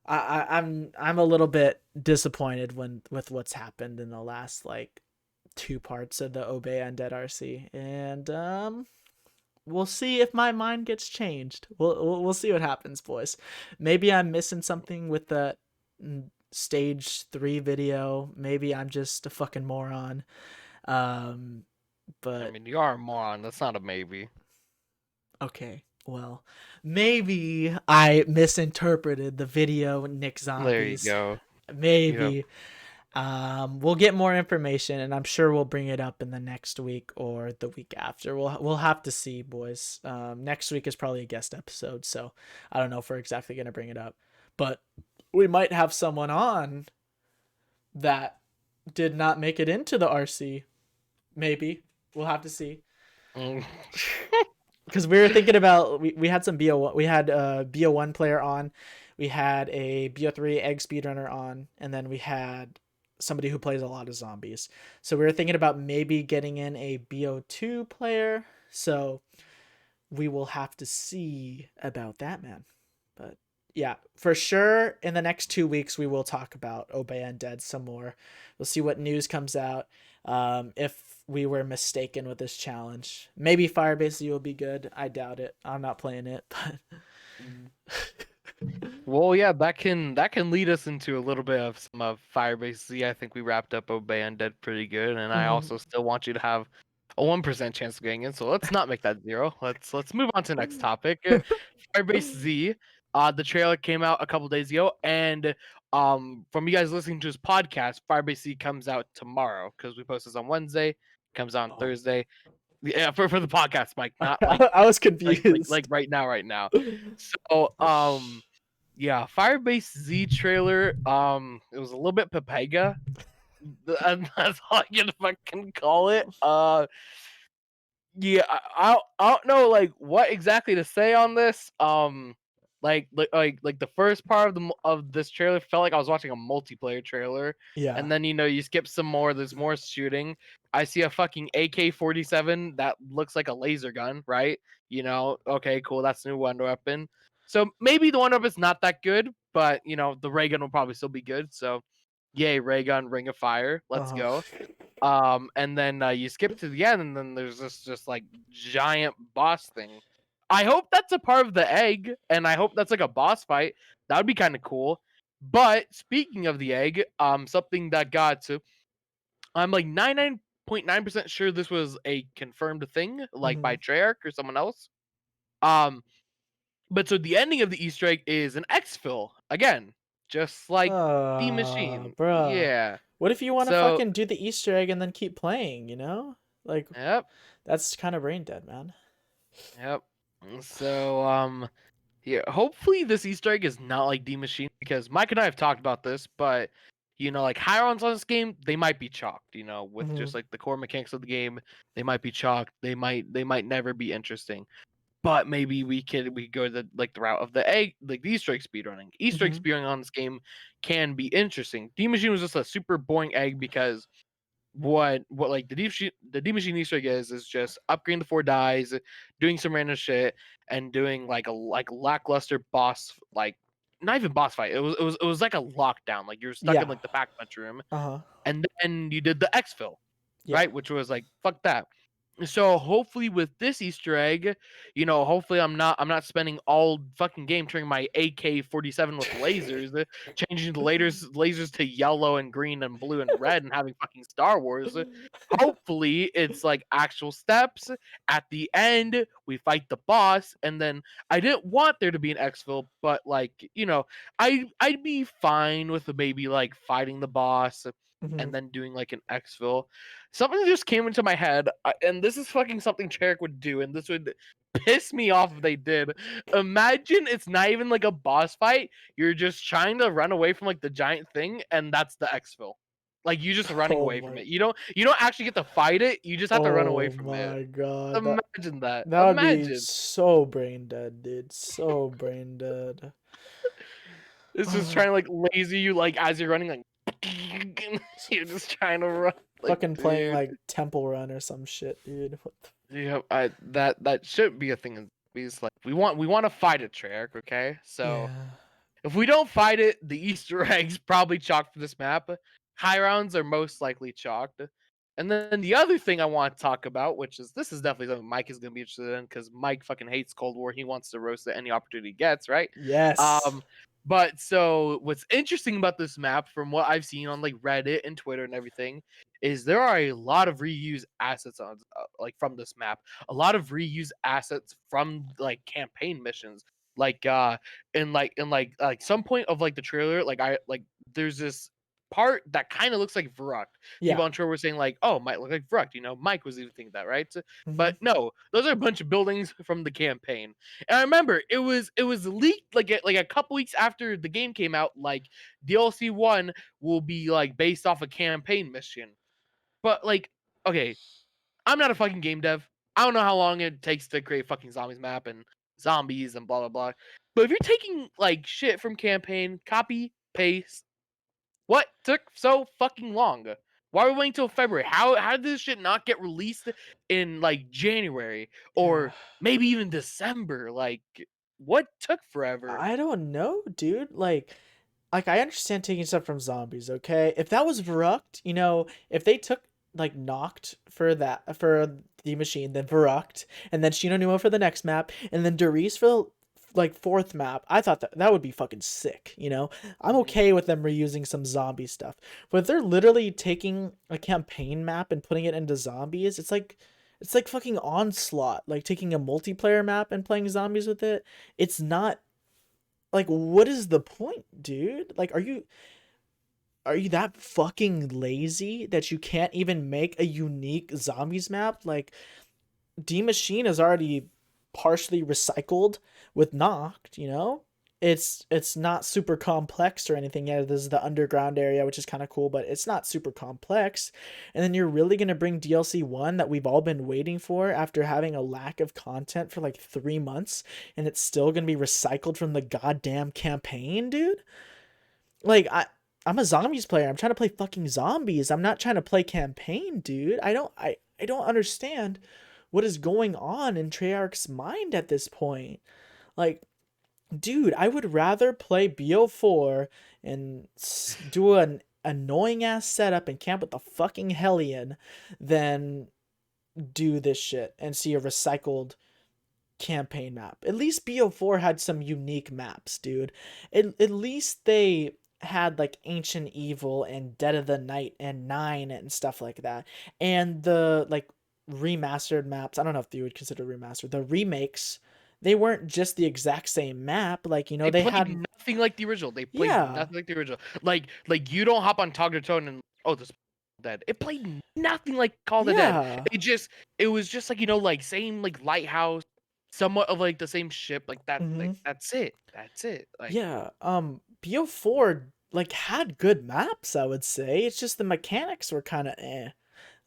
I'm a little bit disappointed with what's happened in the last like 2 parts of the Obey Undead RC, and we'll see if my mind gets changed. We'll see what happens, boys. Maybe I'm missing something with the stage 3 video. Maybe I'm just a fucking moron. Um, I but mean, you are a moron. That's not a maybe. okay. Well, maybe I misinterpreted the video Nick There you Zombies. go. Yep. Maybe. We'll get more information, and I'm sure we'll bring it up in the next week or the week after. We'll have to see, boys. Next week is probably a guest episode, so I don't know if we're exactly gonna bring it up, but we might have someone on that did not make it into the RC. Maybe we'll have to see. Mm. Because we were thinking about we had some BO1, we had a BO1 player on, we had a BO3 egg speedrunner on, and then we had somebody who plays a lot of zombies. So we were thinking about maybe getting in a BO2 player. So we will have to see about that, man. But yeah, for sure in the next 2 weeks we will talk about Obey Undead some more. We'll see what news comes out. If we were mistaken with this challenge, maybe Firebase Z will be good. I doubt it. I'm not playing it, but Well, yeah, that can lead us into a little bit of some of Firebase Z. I think we wrapped up Obey Undead pretty good, and I Mhm. also still want you to have a 1% chance of getting in. So let's not make that zero. Let's move on to the next topic. Firebase Z. The trailer came out a couple days ago, and from you guys listening to his podcast, Firebase Z comes out tomorrow because we post this on Wednesday, comes out on Oh. Thursday. Yeah, for the podcast, Mike, not I was like confused. right now, right now. So yeah, Firebase Z trailer. It was a little bit Pepega, and that's all I can fucking call it. Yeah, I don't know like what exactly to say on this. Like the first part of this trailer felt like I was watching a multiplayer trailer, Yeah. and then you skip some more. There's more shooting. I see a fucking AK-47 that looks like a laser gun, right? Okay, cool. That's a new wonder weapon. So maybe the wonder weapon's not that good, but the ray gun will probably still be good. So, yay, ray gun, ring of fire. Let's Uh-huh. go. And then you skip to the end, and then there's this just like giant boss thing. I hope that's a part of the egg, and I hope that's like a boss fight. That would be kind of cool. But speaking of the egg, something that got to, I'm like 99.9% sure this was a confirmed thing, like by Mhm. Treyarch or someone else. Um, but so the ending of the Easter egg is an exfil again, just like the machine. Bruh. Yeah. What if you want to So, fucking do the Easter egg and then keep playing, Like, yep. that's kind of brain dead, man. Yep. So, yeah, hopefully this Easter egg is not like D Machine because Mike and I have talked about this, but like Hirons on this game, they might be chalked, with Mhm. just like the core mechanics of the game, they might be chalked. They might never be interesting. But maybe we go the route of the egg, like the Easter egg speedrunning. Easter egg Mhm. speedrunning on this game can be interesting. D Machine was just a super boring egg because what like the D machine Easter egg is just upgrading the 4 dies, doing some random shit, and doing like a lackluster boss, like not even boss fight. It was like a lockdown. Like you're stuck in Yeah. like the pack punch room, Uh-huh. and then you did the exfil, Yeah. right? Which was like fuck that. So hopefully with this Easter egg, hopefully I'm not spending all fucking game turning my AK-47 with lasers, changing the lasers to yellow and green and blue and red and having fucking Star Wars. Hopefully it's like actual steps. At the end, we fight the boss, and then I didn't want there to be an exfil, but like, I'd be fine with maybe like fighting the boss and Mhm. then doing like an exfil. Something just came into my head, and this is fucking something Cherrick would do, and this would piss me off if they did. Imagine it's not even like a boss fight. You're just trying to run away from like the giant thing, and that's the exfil. Like you just running Oh away from my. it. You don't actually get to fight it. You just have to run away Oh from it. my god. Imagine that. That would be Imagine. so brain dead, dude. So brain dead. It's just trying to like laser you like as you're running like you're just trying to run like Fucking playing dude. like Temple Run or some shit, dude. What the... Yeah, that should be a thing in zombies. Like we want to fight it, Treyarch, okay? So Yeah. if we don't fight it, the Easter eggs probably chalked for this map. High rounds are most likely chalked. And then the other thing I want to talk about, which is this is definitely something Mike is gonna be interested in, because Mike fucking hates Cold War. He wants to roast it any opportunity he gets, right? Yes. But so what's interesting about this map from what I've seen on like Reddit and Twitter and everything is there are a lot of reused assets on like from this map. A lot of reused assets from like campaign missions. Like in some point of like the trailer, there's this part that kind of looks like Verruct. People Yeah. on Twitter were saying like, "Oh, might look like Verruct." You know, Mike was even thinking that, right? Hmm. But no, those are a bunch of buildings from the campaign. And I remember it was leaked like a couple weeks after the game came out. Like DLC one will be like based off a campaign mission. But like, okay, I'm not a fucking game dev. I don't know how long it takes to create fucking zombies map and zombies and blah blah blah. But if you're taking like shit from campaign, copy, paste, what took so fucking long? Why are we waiting till February? How did this shit not get released in like January Yeah. or maybe even December? Like, what took forever? I don't know, dude. Like I understand taking stuff from zombies, okay? If that was Verruct, if they took like Knocked for the machine, then Verruct, and then Shino Numa for the next map, and then Darius for the like fourth map, I thought that would be fucking sick. I'm Mhm. okay with them reusing some zombie stuff. But if they're literally taking a campaign map and putting it into zombies, it's like fucking Onslaught, like taking a multiplayer map and playing zombies with it. It's not like, what is the point, dude? Like, are you that fucking lazy that you can't even make a unique zombies map? Like, D Machine is already partially recycled with Knocked. It's not super complex or anything. Yeah, this is the underground area, which is kind of cool, but it's not super complex. And then you're really gonna bring DLC one that we've all been waiting for after having a lack of content for like 3 months, and it's still gonna be recycled from the goddamn campaign, dude. Like I'm a zombies player. I'm trying to play fucking zombies. I'm not trying to play campaign, dude. I don't understand what is going on in Treyarch's mind at this point. Like, dude, I would rather play BO4 and do an annoying ass setup and camp with the fucking Hellion than do this shit and see a recycled campaign map. At least BO4 had some unique maps, dude. At least they had like Ancient Evil and Dead of the Night and Nine and stuff like that. And the like remastered maps, I don't know if you would consider remastered. The remakes, they weren't just the exact same map. Like, They they played had nothing like the original. They played yeah. nothing like the original. Like you don't hop on Tog to Tone and oh, this dead. It played nothing like Call of the Dead. Yeah. It was just like like same like lighthouse, somewhat of like the same ship. Like that. Mhm. Like that's it. That's it. Like Yeah, BO4 like had good maps, I would say. It's just the mechanics were kind of eh.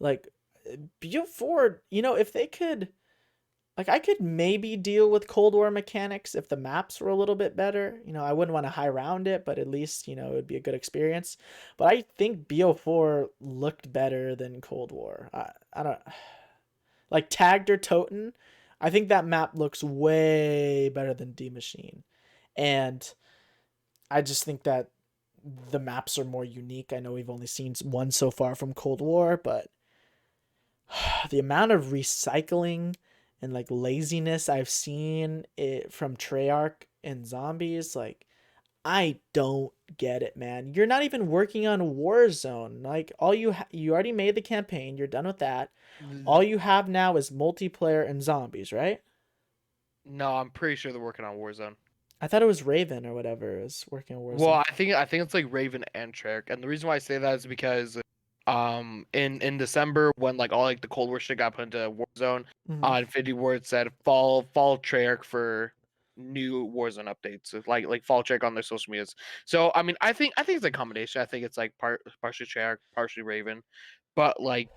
Like BO4, if they could like I could maybe deal with Cold War mechanics if the maps were a little bit better. I wouldn't want to high round it, but at least, it would be a good experience. But I think BO4 looked better than Cold War. I don't like Tagged or Toten. I think that map looks way better than D Machine. And I just think that the maps are more unique. I know we've only seen one so far from Cold War, but the amount of recycling and like laziness I've seen it from Treyarch and zombies, like I don't get it, man. You're not even working on Warzone. Like all you already made the campaign. You're done with that. All you have now is multiplayer and zombies, right? no, I'm pretty sure they're working on Warzone. I thought it was Raven or whatever is working on Well, Warzone. I think it's like Raven and Treyarch, and the reason why I say that is because in December when like all like the Cold War shit got put into Warzone, Hmm. Infinity Ward said follow Treyarch for new Warzone updates, so, like follow Treyarch on their social medias. So I mean, I think it's a combination. I think it's like partially Treyarch, partially Raven, but like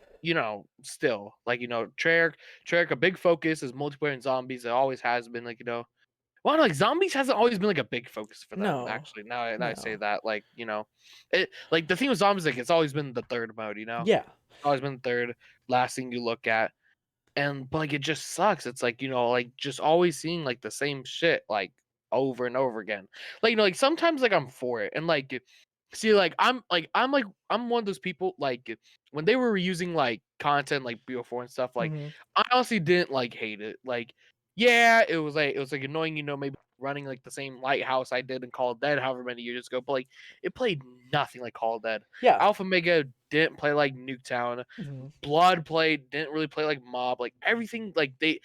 still like Treyarch a big focus is multiplayer and zombies. It always has been well, like zombies hasn't always been like a big focus for them. No, Actually, now I say no. that, it like the thing with zombies, like it's always been the third mode. Yeah. Always been the third last thing you look at, and but like it just sucks. It's like like just always seeing like the same shit like over and over again. Like like sometimes like I'm for it, and like see I'm one of those people like when they were reusing like content like BO4 and stuff. Like Hmm. I honestly didn't like hate it. Like yeah, it was like annoying. Maybe running like the same lighthouse I did in Call of Dead however many years ago, but like it played nothing like Call of Dead. Yeah. Alpha Mega didn't play like Nuketown. Mhm. Blood played didn't really play like Mob. Like everything, like they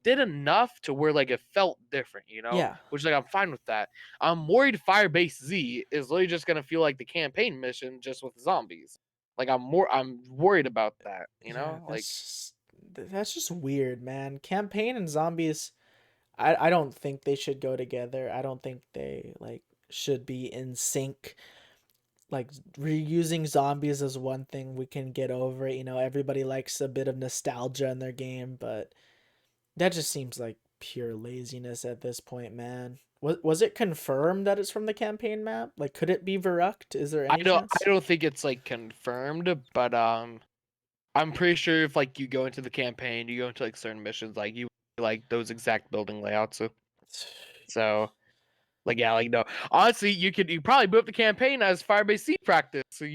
did enough to where like it felt different, Yeah. which like I'm fine with that. I'm worried Firebase Z is literally just gonna feel like the campaign mission just with zombies. Like I'm worried about that, Yeah, like that's just weird, man. Campaign and zombies, I don't think they should go together. I don't think they like should be in sync. Like reusing zombies is one thing we can get over it. Everybody likes a bit of nostalgia in their game, but that just seems like pure laziness at this point, man. Was it confirmed that it's from the campaign map? Like, could it be Verruct? Is there I any don't I chance? don't think it's like confirmed, but I'm pretty sure if like you go into the campaign, you go into like certain missions, like you like those exact building layouts. So like yeah, like no. Honestly, you probably boot up the campaign as Firebase C practice. So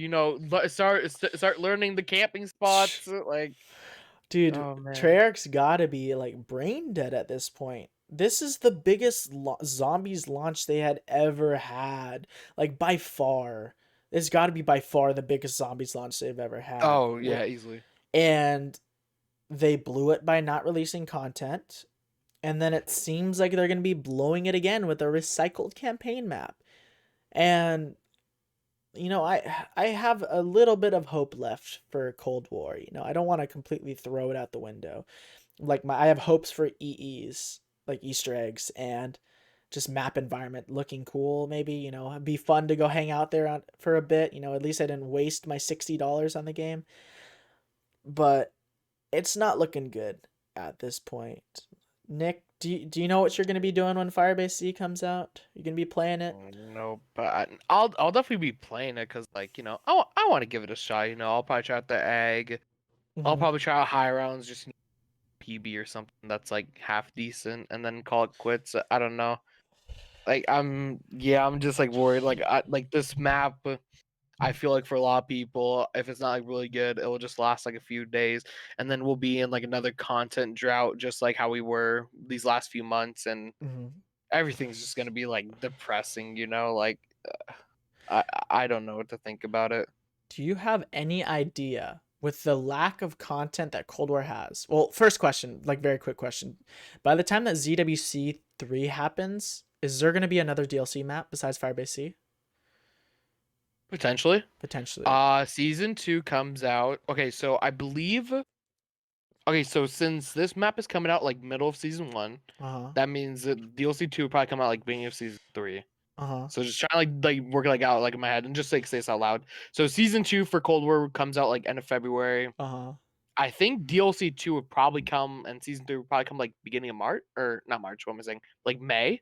start learning the camping spots. Like Dude, oh man. Treyarch's gotta be like brain dead at this point. This is the biggest zombies launch they had ever had, like by far. It's got to be by far the biggest zombies launch they've ever had. Oh yeah, easily. And they blew it by not releasing content, and then it seems like they're going to be blowing it again with a recycled campaign map. And I have a little bit of hope left for Cold War. I don't want to completely throw it out the window. Like I have hopes for EEs, like Easter eggs, and just map environment looking cool. Maybe it'd be fun to go hang out there for a bit. At least I didn't waste my $60 on the game. But it's not looking good at this point. Nick, do you know what you're gonna be doing when Firebase Z comes out? You gonna be playing it? No, but I'll definitely be playing it because like I want to give it a shot. I'll probably try out the egg. I'll Mm-hmm. probably try out high rounds, just PB or something that's like half decent, and then call it quits. I don't know. Like I'm just like worried. Like this map. I feel like for a lot of people, if it's not like really good, it will just last like a few days, and then we'll be in like another content drought, just like how we were these last few months, and Mm-hmm. everything's just gonna be like depressing. Like I don't know what to think about it. Do you have any idea with the lack of content that Cold War has? Well, first question, like very quick question. By the time that ZWC 3 happens, is there gonna be another DLC map besides Firebase C? Potentially. Potentially. Season 2 comes out. Okay, so I believe. Okay, so since this map is coming out like middle of season 1, Uh-huh. that means that DLC 2 will probably come out like beginning of season 3. Uh-huh. So just trying to like work it like out like in my head and just like say this out loud. So season 2 for Cold War comes out like end of February. Uh-huh. I think DLC 2 would probably come and season 3 would probably come like beginning of March or not March. What am I saying? Like May.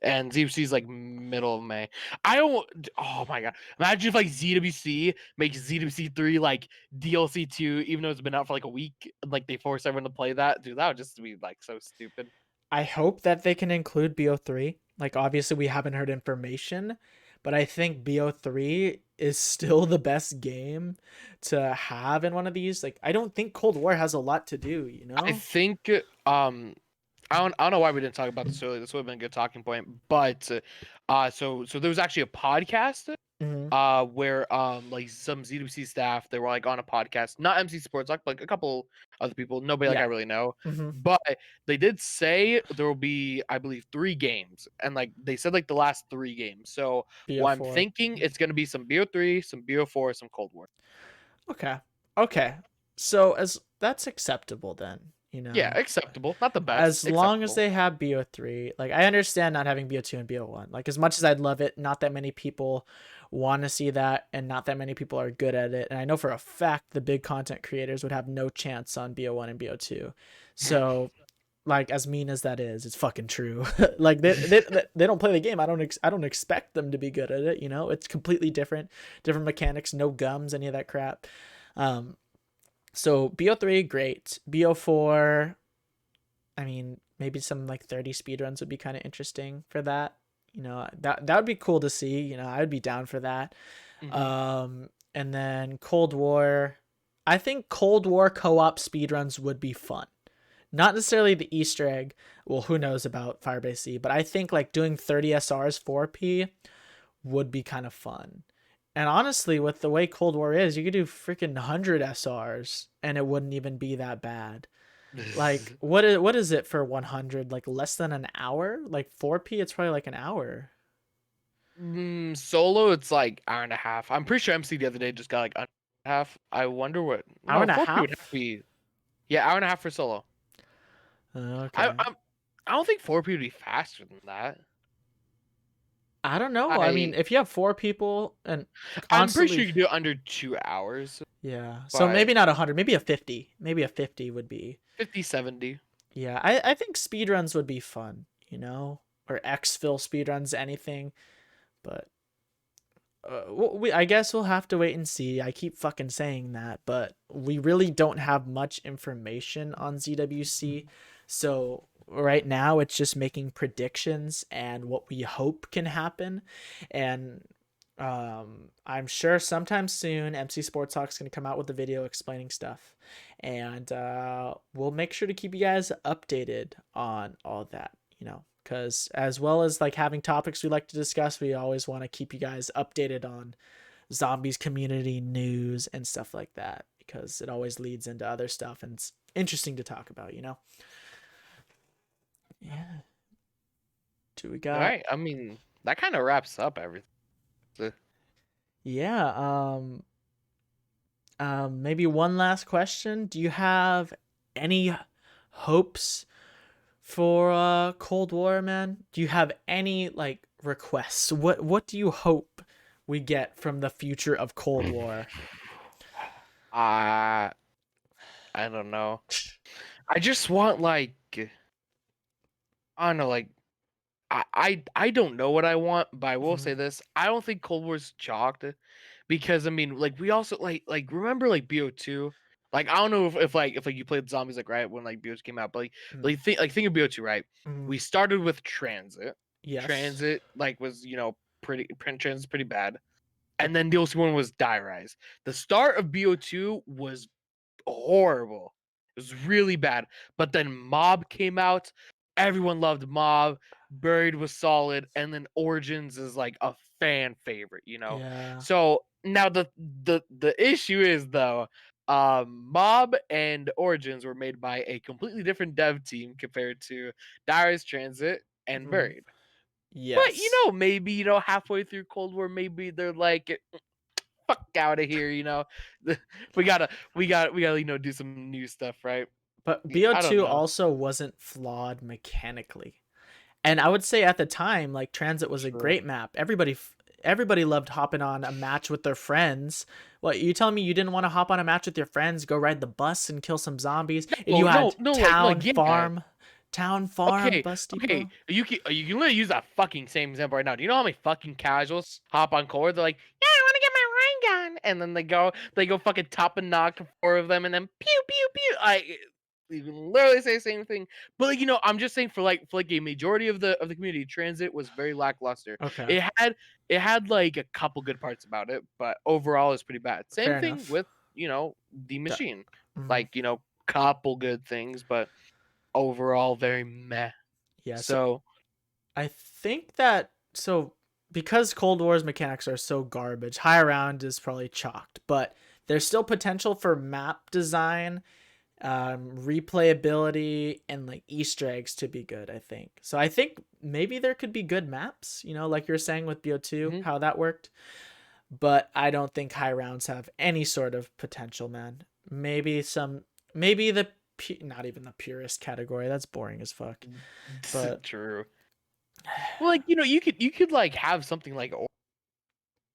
And ZWC is like middle of May. I don't. Oh my god! Imagine if like ZWC makes ZWC 3 like DLC 2, even though it's been out for like a week. Like they force everyone to play that. Dude, that would just be like so stupid. I hope that they can include BO3. Like obviously we haven't heard information, but I think BO3 is still the best game to have in one of these. Like I don't think Cold War has a lot to do, you I know? think I don't know why we didn't talk about this earlier. This would have been a good talking point. But so there was actually a podcast Mm-hmm. where like some ZWC staff, they were like on a podcast, not MC Sports Talk, but like a couple other people, nobody like I Yeah. really know, Mm-hmm. but they did say there will be, I believe, 3 games, and like they said like the last 3 games. So what I'm BO4. thinking, it's gonna be some BO3, some BO4, some Cold War. Okay. Okay. So as that's acceptable then. Yeah, acceptable, not the best, As long as acceptable. they have BO3, like I understand not having BO2 and BO1. Like as much as I'd love it, not that many people want to see that and not that many people are good at it. And I know for a fact the big content creators would have no chance on BO1 and BO2. So like as mean as that is, it's fucking true. Like they don't play the game. I don't expect them to be good at it, It's completely different mechanics, no gums, any of that crap. So BO3 great. BO4, I mean, maybe some like 30 speedruns would be kind of interesting for that. That would be cool to see. I would be down for that. Mhm. And then Cold War. I think Cold War co-op speedruns would be fun. not necessarily the Easter egg. Well, who knows about Firebase Z, but I think like doing 30 SRs 4P would be kind of fun. And honestly, with the way Cold War is, you could do freaking 100 SRs and it wouldn't even be that bad. Like what is it for 100? Like less than an hour? Like 4P it's probably like an hour. Solo, it's like hour and a half. I'm pretty sure MC the other day just got like under half. I wonder what. Hour No, and a 4P would have to half? be. Yeah, hour and a half for solo. I Okay. I'm, I don't think 4P would be faster than that. I don't know. I mean, I if you have four people and I'm pretty sure constantly, you can do it under 2 hours, yeah. So but maybe not 100, maybe a 50. Maybe a 50 would be. 50, 70. Yeah, I think speedruns would be fun, you know? Or exfil speedruns, anything. But I guess we'll have to wait and see. I keep fucking saying that, but we really don't have much information on ZWC. So right now it's just making predictions and what we hope can happen. And I'm sure sometime soon MC Sports Talk's gonna come out with a video explaining stuff, and we'll make sure to keep you guys updated on all that. Because as well as like having topics we like to discuss, we always want to keep you guys updated on zombies community news and stuff like that, because it always leads into other stuff and it's interesting to talk about. Yeah. Do we All got? right. I mean, that kind of wraps up everything. Yeah. Maybe one last question. Do you have any hopes for Cold War, man? Do you have any like requests? What do you hope we get from the future of Cold War? I don't know. I just want like I don't know, like I don't know what I want, but I will Mhm. say this: I don't think Cold War's chalked, because I mean, like we also remember like BO2. Like I don't know if you played zombies like right when like BO2 came out, but Mhm. think of BO2, right? Mhm. We started with Transit. Yes. Transit like was Transit's pretty bad, and then the OC one was Die Rise. The start of BO2 was horrible. It was really bad. But then Mob came out. Everyone loved Mob. Buried was solid, and then Origins is like a fan favorite. Yeah. So now the issue is though, Mob and Origins were made by a completely different dev team compared to Dire Transit and Mhm. Buried. But Yes. maybe halfway through Cold War, maybe they're like, fuck out of here. We gotta do some new stuff, right? But I don't BO2 know. also wasn't flawed mechanically. And I would say at the time, like Transit was a True. great map. Everybody loved hopping on a match with their friends. What, you telling me you didn't want to hop on a match with your friends, go ride the bus and kill some zombies, and No, you no, had no, yeah. town farm, Okay, busty okay. bro? You can literally use that fucking same example right now. Do you know how many fucking casuals hop on core? They're like, yeah, I want to get my rain gun, and then they go fucking top and knock four of them, and then pew pew pew. You can literally say the same thing. But I'm just saying for a majority of the community, Transit was very lackluster. Okay, It had like a couple good parts about it, but overall it's pretty bad. Same fair thing enough. with the That- machine. mhm. Like couple good things, but overall very meh. Yeah, so So I think that because Cold War's mechanics are so garbage, high round is probably chalked, but there's still potential for map design, replayability, and like Easter eggs to be good, I think. So I think maybe there could be good maps, like you're saying with BO2, mhm. how that worked. But I don't think high rounds have any sort of potential, man. Maybe not even the purest category. That's boring as fuck. But True. Well, like you could like have something like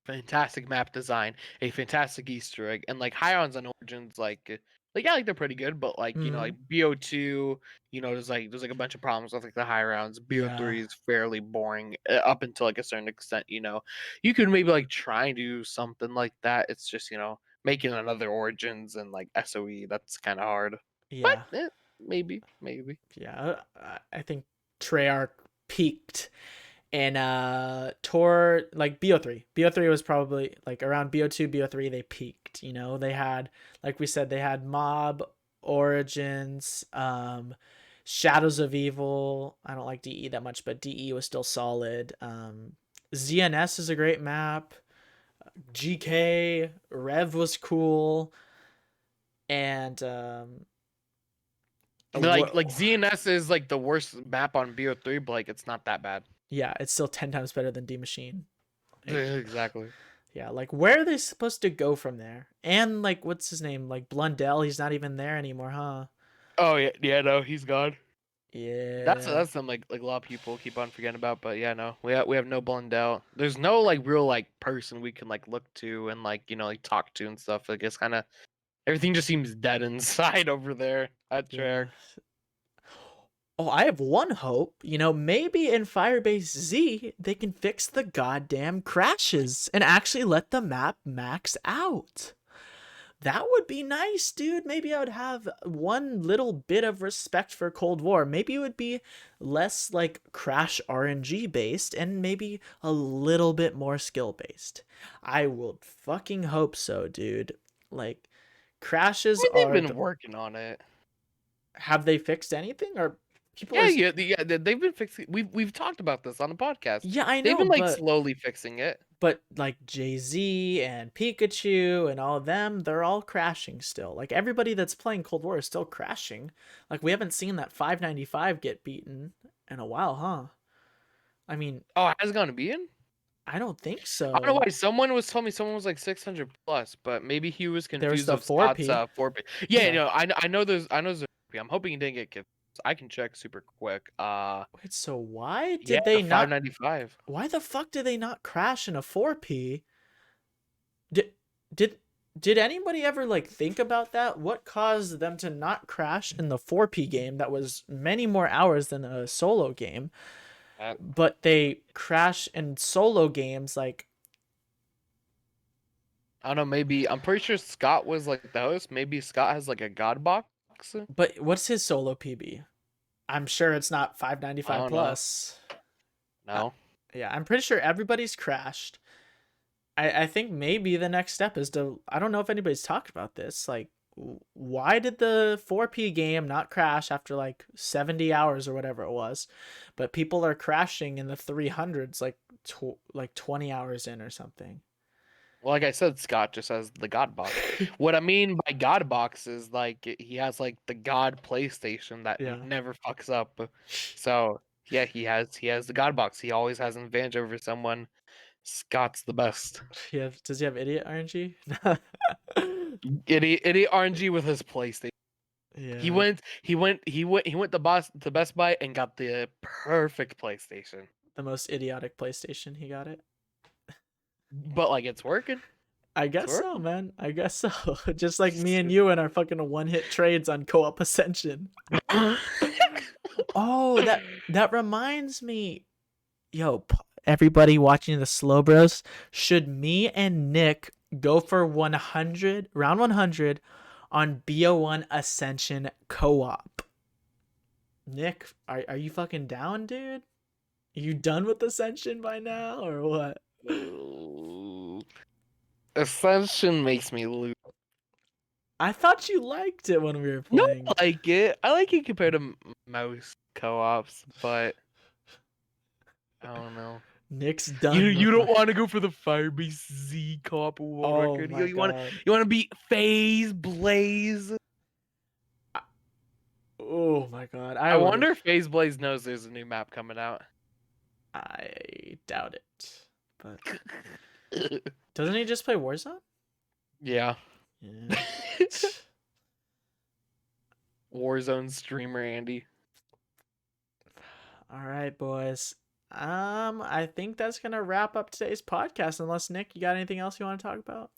fantastic map design, a fantastic Easter egg, and like Hions and Origins, yeah, like they're pretty good, but like mm, BO2, there's like a bunch of problems with like the high rounds. yeah, BO3 is fairly boring up until like a certain extent. You could maybe like try and do something like that. It's just making another Origins and like SOE, that's kind of hard, but yeah. maybe. Yeah, I think Treyarch peaked in Tor, like BO3. BO3 was probably like around BO2, BO3 they peaked, They had, like we said, they had Mob, Origins, Shadows of Evil. I don't like DE that much, but DE was still solid. ZNS is a great map. GK Rev was cool, and Like ZNS is like the worst map on BO3, but like it's not that bad. yeah, it's still 10 times better than D Machine. Like, Exactly. yeah, like where are they supposed to go from there? And like, what's his name? Like Blundell, he's not even there anymore, huh? Oh yeah, no, he's gone. Yeah. That's something like a lot of people keep on forgetting about, but yeah, no, we have no Blundell. There's no like real like person we can like look to and like like talk to and stuff. Like it's kind of everything just seems dead inside over there at Yeah. Treyarch. Oh, I have one hope. Maybe in Firebase Z, they can fix the goddamn crashes and actually let the map max out. That would be nice, dude. Maybe I would have one little bit of respect for Cold War. Maybe it would be less like crash RNG based and maybe a little bit more skill based. I will fucking hope so, dude. Like, crashes They've are. been working on it. Have they fixed anything? Or people Yeah, are. yeah, they've been fixing. We've talked about this on the podcast. Yeah, I They've know, been like but slowly fixing it. like Jay-Z and Pikachu and all of them, they're all crashing still. Like everybody that's playing Cold War is still crashing. Like we haven't seen that 595 get beaten in a while, huh? I mean, Oh, it has gone to be in. I don't think I don't know so. why someone was telling me someone was like 600 plus, but maybe he was There's confused the of Scott's 4P. 4P. Yeah, Yeah. I know there's 4P. I'm hoping he didn't get kicked. I can check super quick. Wait, so why Yeah, did they not 595. why the fuck did they not crash in a 4P? Did did did anybody ever like think about that? What caused them to not crash in the 4P game that was many more hours than a solo game? Uh, But they crash in solo games like. I don't know. Maybe I'm pretty sure Scott was like the host. Maybe Scott has like a god box. But what's his solo PB? I'm sure it's not I 595 don't know. plus. Uh, No. yeah, I'm pretty sure everybody's crashed. I think maybe the next step is to. I don't know if anybody's talked about this. Like, why did the 4P game not crash after like 70 hours or whatever it was? But people are crashing in the 300s like 20 hours in or something. Well, like I said, Scott just has the God box. What I mean by God box is like he has like the God PlayStation that Yeah. never fucks up. So yeah, he has the God box. He always has an advantage over someone. Scott's the best. Does he have idiot RNG? Idiot RNG with his PlayStation. Yeah. He went to Best Buy and got the perfect PlayStation. The most idiotic PlayStation, he got it. But like it's working. I It's guess so, working. man. I guess so. Just like me and you and our fucking one-hit trades on Co-op Ascension. Oh, that reminds me. Yo, everybody watching the SlowBroz, should me and Nick go for 100 round 100 on BO1 Ascension Co-op? Nick, are you fucking down, dude? Are you done with Ascension by now or what? Ascension makes me lose. I thought you liked it when we were No, playing. I like it. I like it compared to most co-ops, but I don't know. Nick's done. You don't want to go for the Firebase Z co-op world Oh record. my You god. want to beat FaZe Blaze. Oh my god. I wonder if FaZe Blaze knows there's a new map coming out. I doubt it. But doesn't he just play Warzone? Yeah. Yeah. Warzone streamer Andy. All right, boys. I think that's gonna wrap up today's podcast. Unless Nick, you got anything else you want to talk about?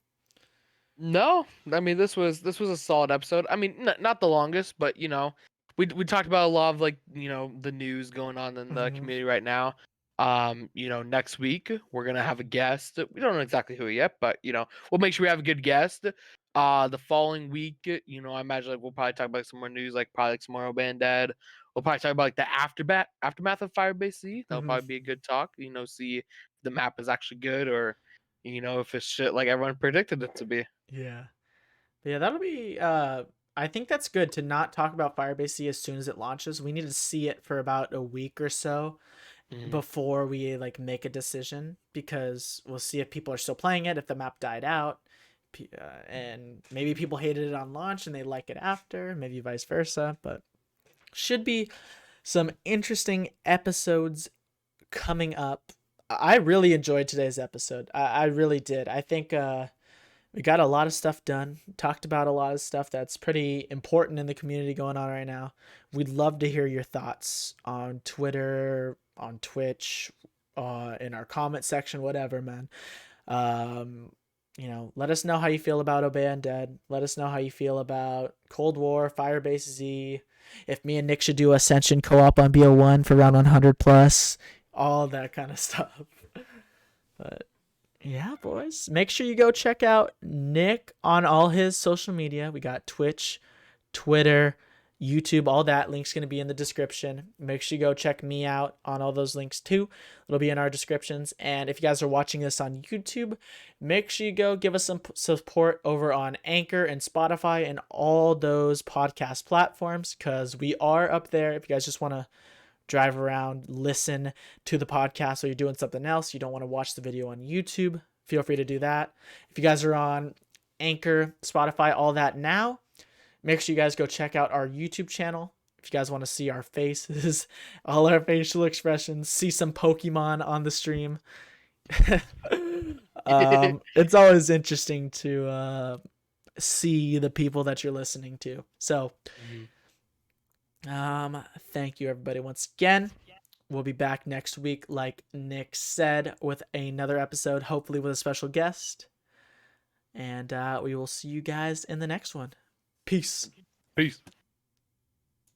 No, I mean this was a solid episode. I mean, not the longest, but we talked about a lot of like the news going on in the Mhm. community right now. Next week we're gonna have a guest. We don't know exactly who yet, but we'll make sure we have a good guest. The following week, I imagine like we'll probably talk about some more news, like probably like some more Undead. We'll probably talk about like the aftermath of Firebase Z. That'll Mhm. probably be a good talk. See if the map is actually good or if it's shit like everyone predicted it to be. Yeah. But yeah, that'll be I think that's good to not talk about Firebase Z as soon as it launches. We need to see it for about a week or so Mhm. before we like make a decision, because we'll see if people are still playing it, if the map died out, and maybe people hated it on launch and they like it after, maybe vice versa. But should be some interesting episodes coming up. I really enjoyed today's episode. I really did. I think we got a lot of stuff done, talked about a lot of stuff that's pretty important in the community going on right now. We'd love to hear your thoughts on Twitter, on Twitch, in our comment section, whatever, man. Um, let us know how you feel about Obey Undead. Let us know how you feel about Cold War, Firebase Z. If me and Nick should do Ascension co-op on BO1 for round 100 plus, all that kind of stuff. But yeah, boys. Make sure you go check out Nick on all his social media. We got Twitch, Twitter, YouTube, all that. Link's going to be in the description. Make sure you go check me out on all those links too. It'll be in our descriptions. And if you guys are watching this on YouTube, make sure you go give us some support over on Anchor and Spotify and all those podcast platforms, because we are up there. If you guys just want to drive around, listen to the podcast, or you're doing something else, you don't want to watch the video on YouTube, feel free to do that. If you guys are on Anchor, Spotify, all that now, make sure you guys go check out our YouTube channel. If you guys want to see our faces, all our facial expressions, see some Pokemon on the stream. It's always interesting to see the people that you're listening to. So thank you everybody once again. We'll be back next week, like Nick said, with another episode, hopefully with a special guest. And we will see you guys in the next one. Peace. Peace.